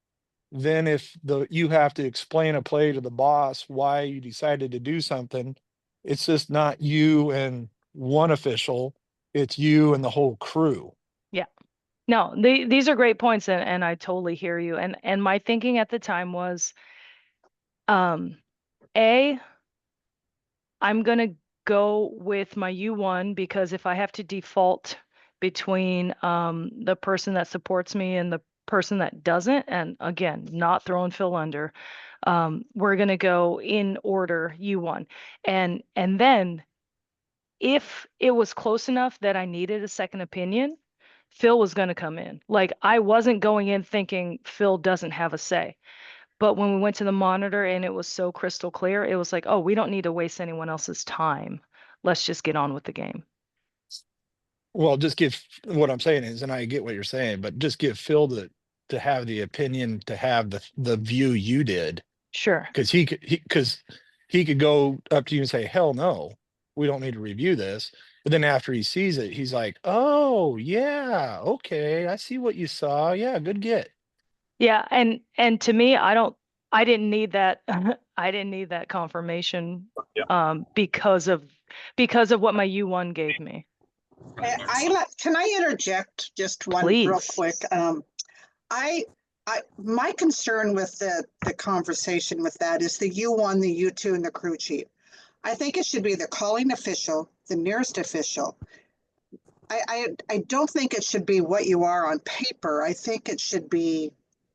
then if you have to explain a play to the boss why you decided to do something, it's just not you and one official, it's you and the whole crew. Yeah. No, these are great points, and I totally hear you. And my thinking at the time was, I'm gonna go with my U1 because if I have to default between the person that supports me and the person that doesn't, and again, not throwing Phil under, we're gonna go in order U1. And then if it was close enough that I needed a second opinion, Phil was going to come in. Like, I wasn't going in thinking Phil doesn't have a say. But when we went to the monitor and it was so crystal clear, it was like, oh, we don't need to waste anyone else's time. Let's just get on with the game. Well, just give, what I'm saying is, and I get what you're saying, but just give Phil to have the opinion, to have the view you did. Sure. Because he could go up to you and say, hell no, we don't need to review this. But then after he sees it, he's like, oh yeah, okay, I see what you saw. Yeah, good get. Yeah, and to me, I didn't need that. I didn't need that confirmation because of what my U1 gave me. Can I interject just one real quick? My concern with the conversation with that is the U1, the U2, and the crew chief. I think it should be the calling official, the nearest official. I don't think it should be what you are on paper. I think it should be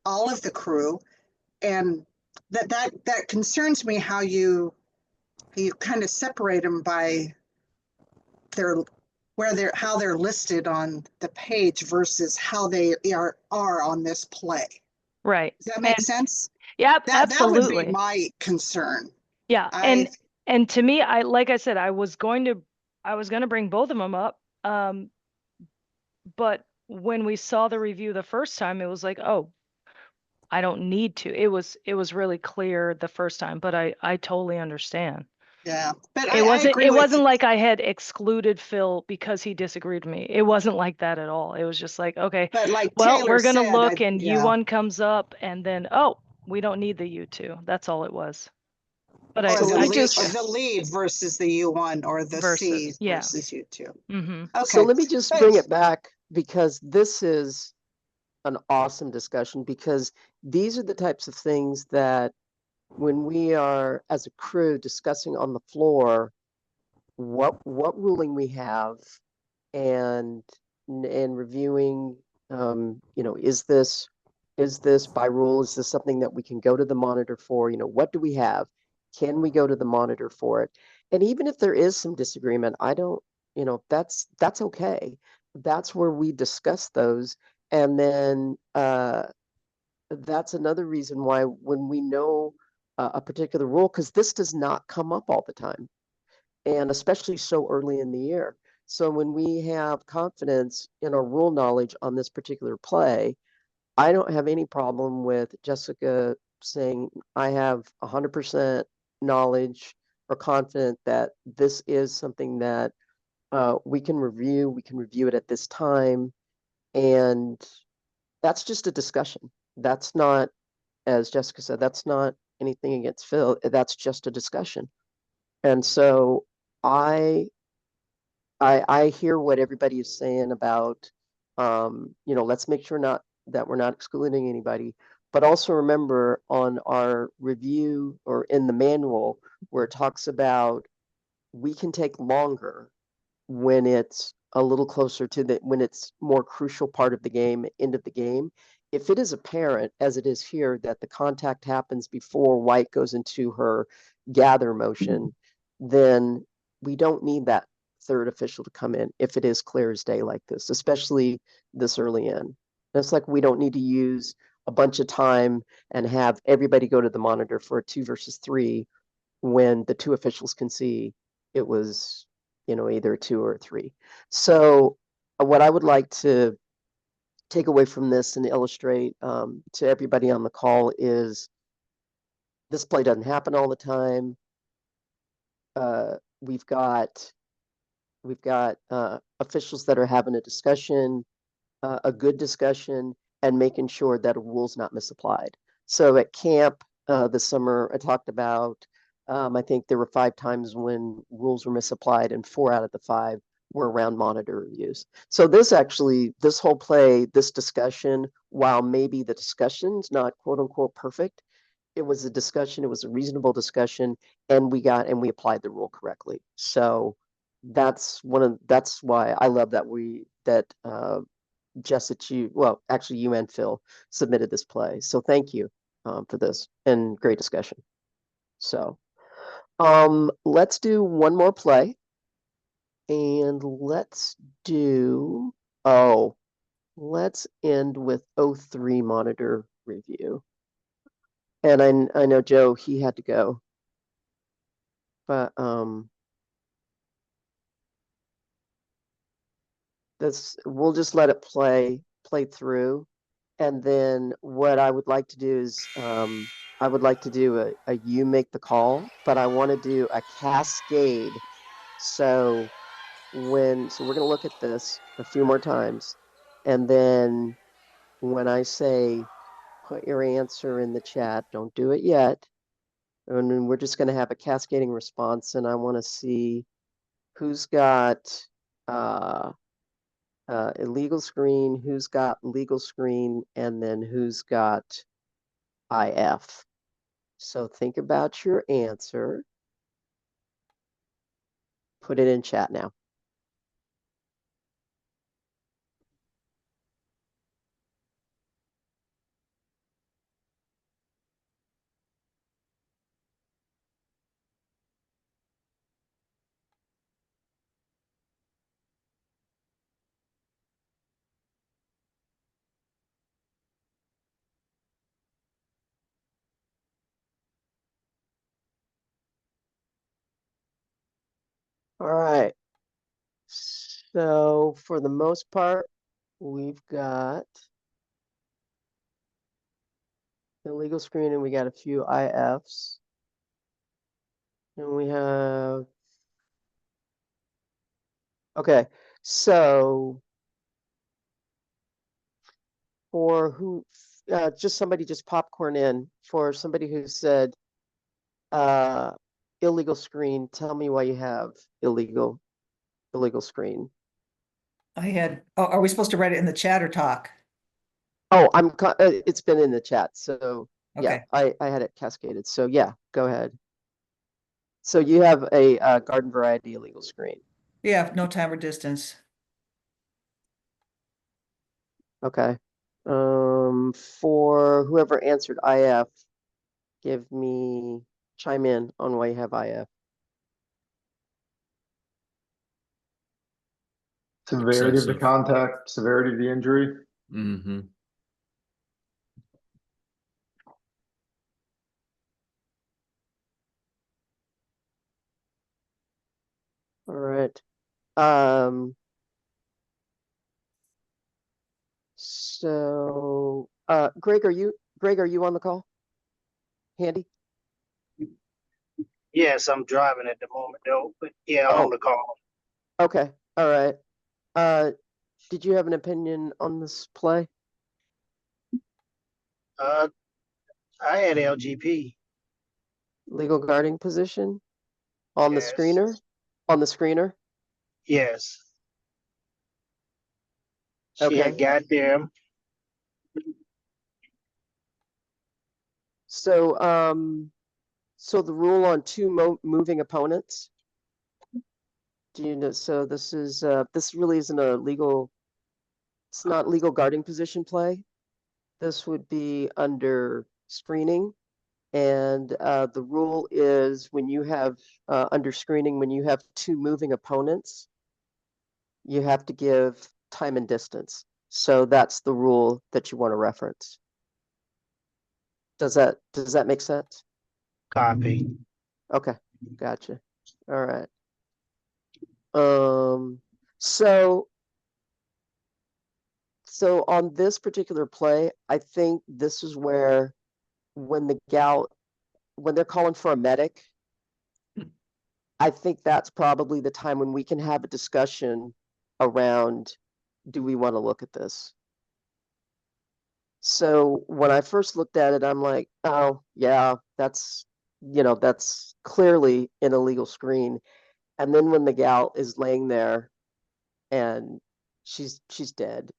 all of the crew, and that concerns me how you kind of separate them by how they're listed on the page versus how they are on this play. Right. Does that make sense? Yeah, absolutely. That would absolutely. be my concern. Yeah, and to me, like I said, I was going to bring both of them up. But when we saw the review the first time, it was like, oh, I don't need to. It was really clear the first time, but I totally understand. Yeah, but it wasn't like I had excluded Phil because he disagreed with me. It wasn't like that at all. It was just like, okay, but like well, Taylor we're gonna said, look, and U1 comes up, and then we don't need the U2. That's all it was. But the lead versus the U1 or the C versus U2. Mm-hmm. Okay. So let me just bring it back, because this is an awesome discussion, because these are the types of things that when we are as a crew discussing on the floor what ruling we have and reviewing, is this by rule? Is this something that we can go to the monitor for? What do we have? Can we go to the monitor for it? And even if there is some disagreement, I don't, that's okay. That's where we discuss those. And then that's another reason why when we know a particular rule, because this does not come up all the time, and especially so early in the year. So when we have confidence in our rule knowledge on this particular play, I don't have any problem with Jessica saying I have 100% knowledge or confident that this is something that we can review. We can review it at this time, And that's just a discussion. That's not, as Jessica said, that's not anything against Phil. That's just a discussion. And so I hear what everybody is saying about, let's make sure that we're not excluding anybody. But also remember on our review or in the manual where it talks about we can take longer when it's a little closer to when it's more crucial part of the game, end of the game. If it is apparent, as it is here, that the contact happens before white goes into her gather motion, then we don't need that third official to come in if it is clear as day like this, especially this early in. And it's like we don't need to use a bunch of time and have everybody go to the monitor for a 2 versus 3 when the 2 officials can see it was, either a 2 or a 3. So what I would like to take away from this and illustrate to everybody on the call is this play doesn't happen all the time. We've got officials that are having a discussion, a good discussion, and making sure that a rule's not misapplied. So at camp this summer, I talked about, I think there were 5 times when rules were misapplied, and 4 out of the 5 were around monitor reviews. So this whole play, this discussion, while maybe the discussion's not quote unquote perfect, it was a discussion, it was a reasonable discussion, and we applied the rule correctly. So that's why I love that Jess, actually you and Phil submitted this play. So thank you for this and great discussion. So let's do one more play. And let's end with 03 monitor review. And I know Joe, he had to go. But we'll just let it play through. And then what I would like to do is I would like to do a you make the call, but I want to do a cascade. So we're going to look at this a few more times. And then when I say put your answer in the chat, don't do it yet. And then we're just going to have a cascading response. And I want to see who's got illegal screen, who's got legal screen, and then who's got IF. So think about your answer. Put it in chat now. All right. So for the most part, we've got illegal screen and we got a few IFs. And we have, okay, so for who, just somebody just popcorn in for somebody who said, illegal screen, tell me why you have illegal screen. Are we supposed to write it in the chat or talk? Oh, it's been in the chat. So yeah, Okay. I had it cascaded. So yeah, go ahead. So you have a garden variety illegal screen. Yeah, no time or distance. Okay. For whoever answered IF, chime in on why you have IF. Severity of the Excessive. contact, severity of the injury. Mm-hmm. All right. So Greg, are you on the call? Handy? Yes, I'm driving at the moment though, but yeah, I'm on the call. Okay. All right. did you have an opinion on this play? I had LGP. Legal guarding position on the Yes. screener? On the screener? Yes. She had got them. So, so the rule on two moving opponents. Do you know? So this really isn't a legal. It's not legal guarding position play. This would be under screening, and the rule is when you have under screening, when you have two moving opponents, you have to give time and distance. So that's the rule that you want to reference. Does that make sense? Copy. Okay, gotcha. All right. So on this particular play, I think this is where when they're calling for a medic, I think that's probably the time when we can have a discussion around, do we want to look at this? So when I first looked at it, I'm like, oh yeah, that's clearly an illegal screen. And then when the gal is laying there and she's dead.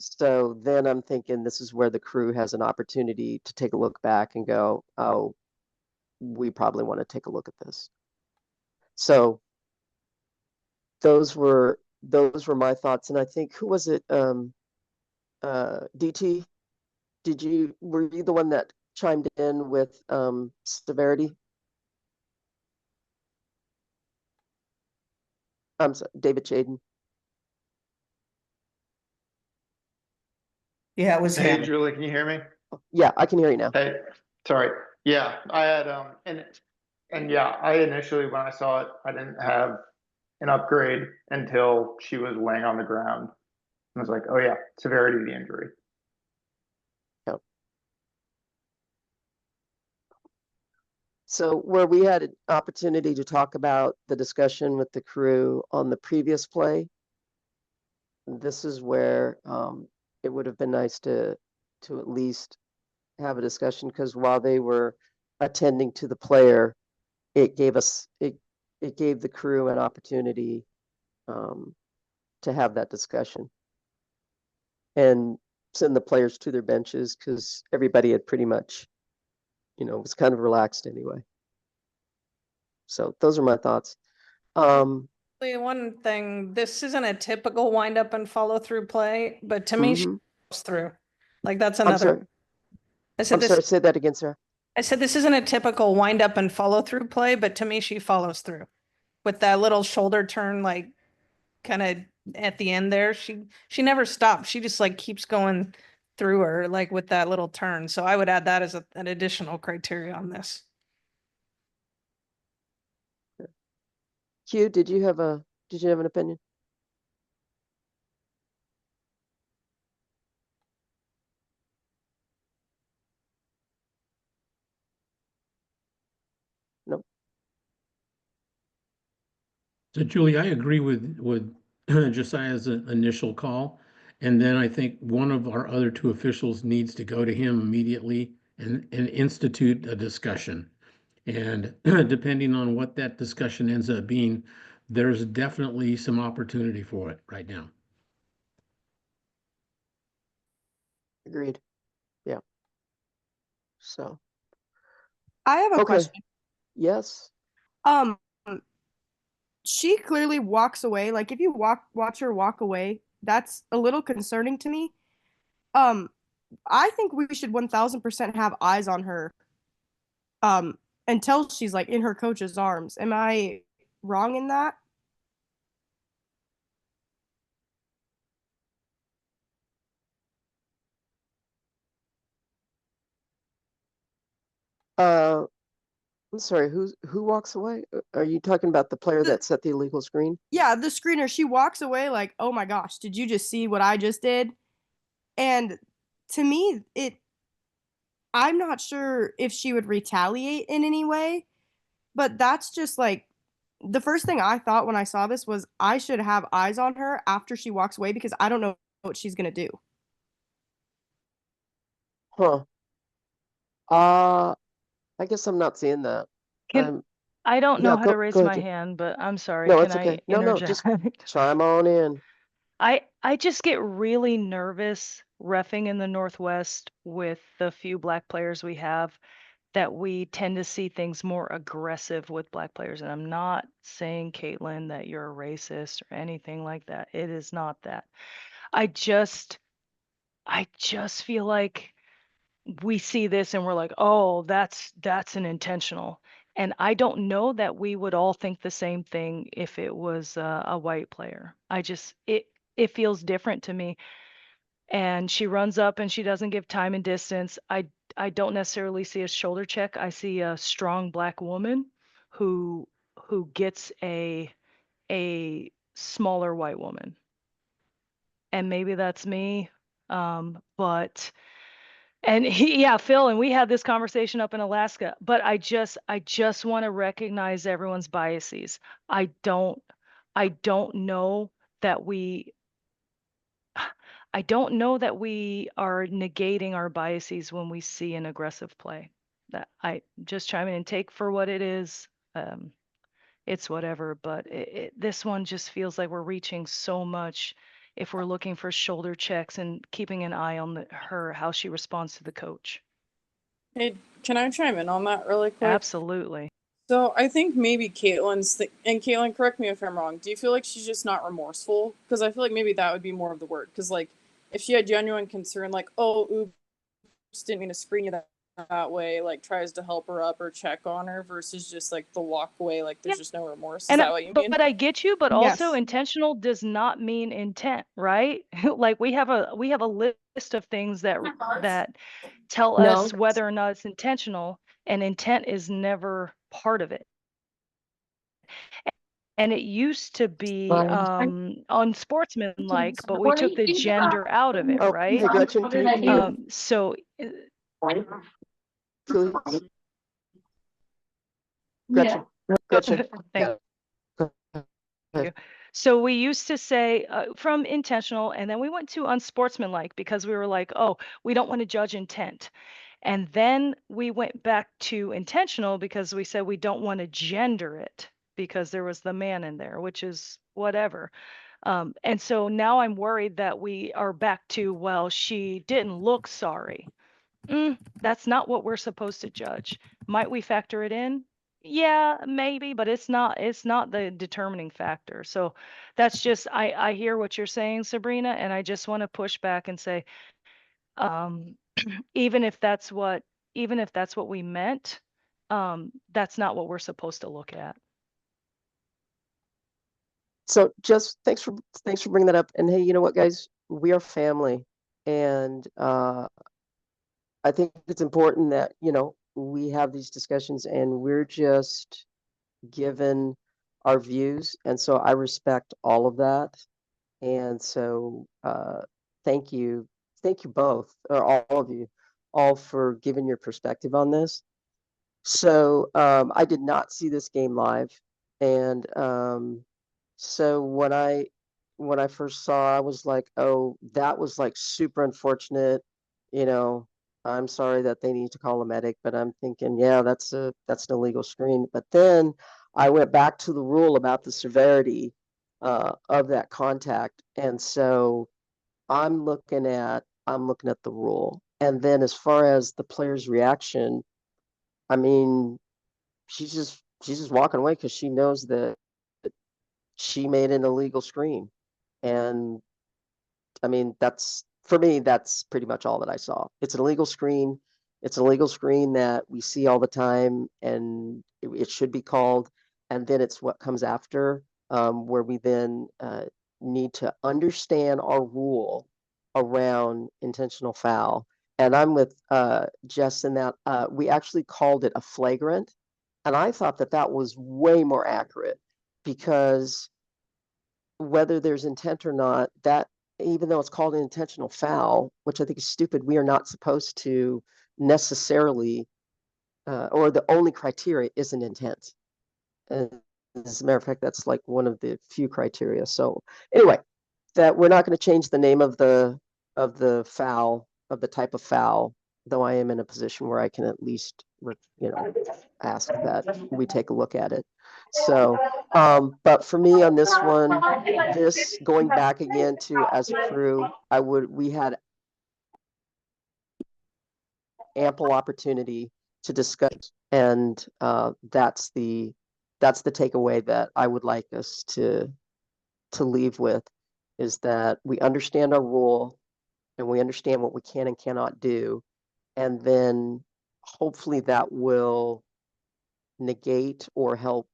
So then I'm thinking this is where the crew has an opportunity to take a look back and go, oh, we probably want to take a look at this. So those were my thoughts. And I think, who was it? DT, were you the one that chimed in with severity? I'm sorry, David Chaden. Yeah, it was Hey, him. Julie, can you hear me? Yeah, I can hear you now. Hey, sorry. Yeah, I had and yeah, I initially when I saw it, I didn't have an upgrade until she was laying on the ground. I was like, oh yeah, severity of the injury. Yep. So where we had an opportunity to talk about the discussion with the crew on the previous play, this is where it would have been nice to at least have a discussion, because while they were attending to the player, it gave the crew an opportunity to have that discussion and send the players to their benches, because everybody had pretty much, was kind of relaxed anyway. So those are my thoughts. One thing, this isn't a typical wind up and follow through play, but to me, she goes through. Like that's I'm another. sorry. I said I'm sorry, say that again, Sarah. I said this isn't a typical wind up and follow through play, but to me, she follows through with that little shoulder turn, like kind of at the end there. She never stops. She just like keeps going through her, like with that little turn. So I would add that as an additional criteria on this. Q, did you have an opinion? Nope. So Julie, I agree with Josiah's initial call. And then I think one of our other two officials needs to go to him immediately and institute a discussion. And depending on what that discussion ends up being, there's definitely some opportunity for it right now. Agreed. Yeah. So. I have a question. Yes. She clearly walks away. Like if you watch her walk away, that's a little concerning to me. I think we should 1000% have eyes on her. Until she's like in her coach's arms. Am I wrong in that? I'm sorry, who walks away? Are you talking about the player that set the illegal screen? Yeah, the screener, she walks away like, oh my gosh, did you just see what I just did? And to me, I'm not sure if she would retaliate in any way, but that's just like the first thing I thought when I saw this was I should have eyes on her after she walks away because I don't know what she's gonna do. Huh. I guess I'm not seeing that. Can I don't Yeah, know how to go raise ahead. my hand, but I'm sorry. No, Can it's okay. I No, just interject? chime on in. I just get really nervous reffing in the Northwest with the few black players we have that we tend to see things more aggressive with black players. And I'm not saying, Caitlin, that you're a racist or anything like that. It is not that. I just feel like we see this and we're like, oh, that's an intentional. And I don't know that we would all think the same thing if it was a white player. It feels different to me. And she runs up and she doesn't give time and distance. I don't necessarily see a shoulder check. I see a strong black woman who gets a smaller white woman. And maybe that's me. But and yeah, Phil, and we had this conversation up in Alaska, but I just want to recognize everyone's biases. I don't know that we I don't know that we are negating our biases when we see an aggressive play. That I just chime in and take for what it is. It's whatever, but this one just feels like we're reaching so much if we're looking for shoulder checks and keeping an eye on her, how she responds to the coach. Hey, can I chime in on that really quick? Absolutely. So I think maybe Caitlin's and Caitlin, correct me if I'm wrong. Do you feel like she's just not remorseful? Because I feel like maybe that would be more of the word. Because like if she had genuine concern, like, oh, oops, didn't mean to screen you that way, like tries to help her up or check on her versus just like the walk away, like there's just no remorse. Is And that what you mean? but I get you, but also Yes. intentional does not mean intent, right? Like we have a list of things that tell No. us whether or not it's intentional, and intent is never part of it. And it used to be unsportsmanlike, but we took the gender out of it, Oh, right? hey Gretchen, can you So please? Gretchen, Gretchen. thank you. So we used to say from intentional, and then we went to unsportsmanlike because we were like, oh, we don't want to judge intent. And then we went back to intentional because we said we don't want to gender it because there was the man in there, which is whatever. And so now I'm worried that we are back to, well, she didn't look sorry. That's not what we're supposed to judge. Might we factor it in? Yeah, maybe, but it's not the determining factor. So that's just I hear what you're saying, Sabrina, and I just want to push back and say, even if that's what we meant, that's not what we're supposed to look at. So just thanks for bringing that up. And hey, you know what, guys? We are family, and I think it's important that we have these discussions, and we're just given our views, and so I respect all of that. And so thank you both, or all of you, all for giving your perspective on this. So I did not see this game live, and so when I first saw, I was like, oh, that was like super unfortunate. You know, I'm sorry that they need to call a medic, but I'm thinking, yeah, that's an illegal screen. But then I went back to the rule about the severity of that contact, and so I'm looking at the rule. And then as far as the player's reaction, I mean, she's just walking away because she knows that she made an illegal screen. And I mean, for me, that's pretty much all that I saw. It's an illegal screen. It's an illegal screen that we see all the time, and it should be called. And then it's what comes after, where we then need to understand our rule around intentional foul. And I'm with Jess in that we actually called it a flagrant. And I thought that that was way more accurate because whether there's intent or not, that even though it's called an intentional foul, which I think is stupid, we are not supposed to necessarily, or the only criteria isn't intent. And As a matter of fact, that's like one of the few criteria. So anyway, that we're not going to change the name of the foul, of the type of foul, though I am in a position where I can at least, ask that we take a look at it. So, but for me on this one, this going back again to as a crew, we had ample opportunity to discuss, and that's the takeaway that I would like us to leave with, is that we understand our rule and we understand what we can and cannot do, and then hopefully that will negate or help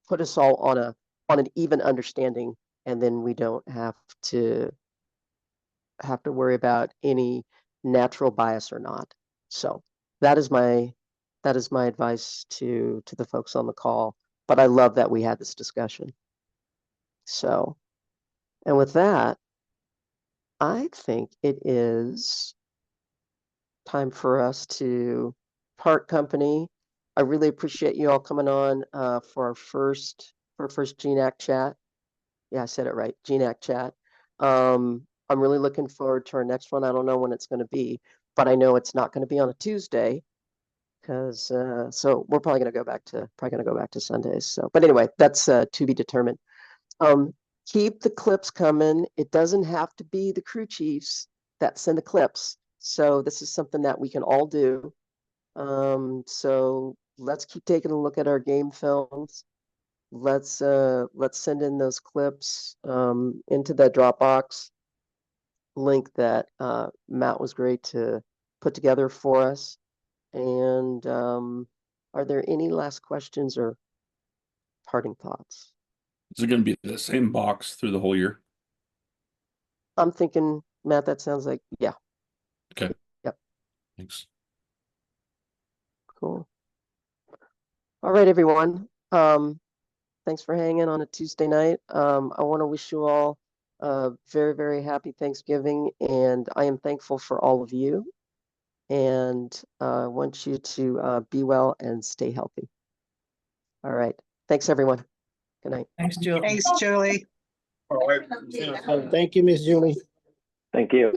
put us all on an even understanding, and then we don't have to worry about any natural bias or not. So that is my advice to the folks on the call. But I love that we had this discussion. So, and with that, I think it is time for us to part company. I really appreciate you all coming on for our first GNAC chat. Yeah, I said it right, GNAC chat. I'm really looking forward to our next one. I don't know when it's going to be, but I know it's not going to be on a Tuesday, because so we're probably going to go back to Sundays. So, but anyway, that's to be determined. Keep the clips coming. It doesn't have to be the crew chiefs that send the clips. So this is something that we can all do. So let's keep taking a look at our game films. Let's send in those clips into that Dropbox link that Matt was great to put together for us. And are there any last questions or parting thoughts? Is it going to be the same box through the whole year? I'm thinking, Matt, that sounds like, yeah. Okay. Yep. Thanks. Cool. All right, everyone. Thanks for hanging on a Tuesday night. I want to wish you all a very, very happy Thanksgiving, and I am thankful for all of you, and I want you to be well and stay healthy. All right. Thanks, everyone. Good night. Thanks, Julie. Thanks, Julie. Thank you, Miss Julie. Thank you.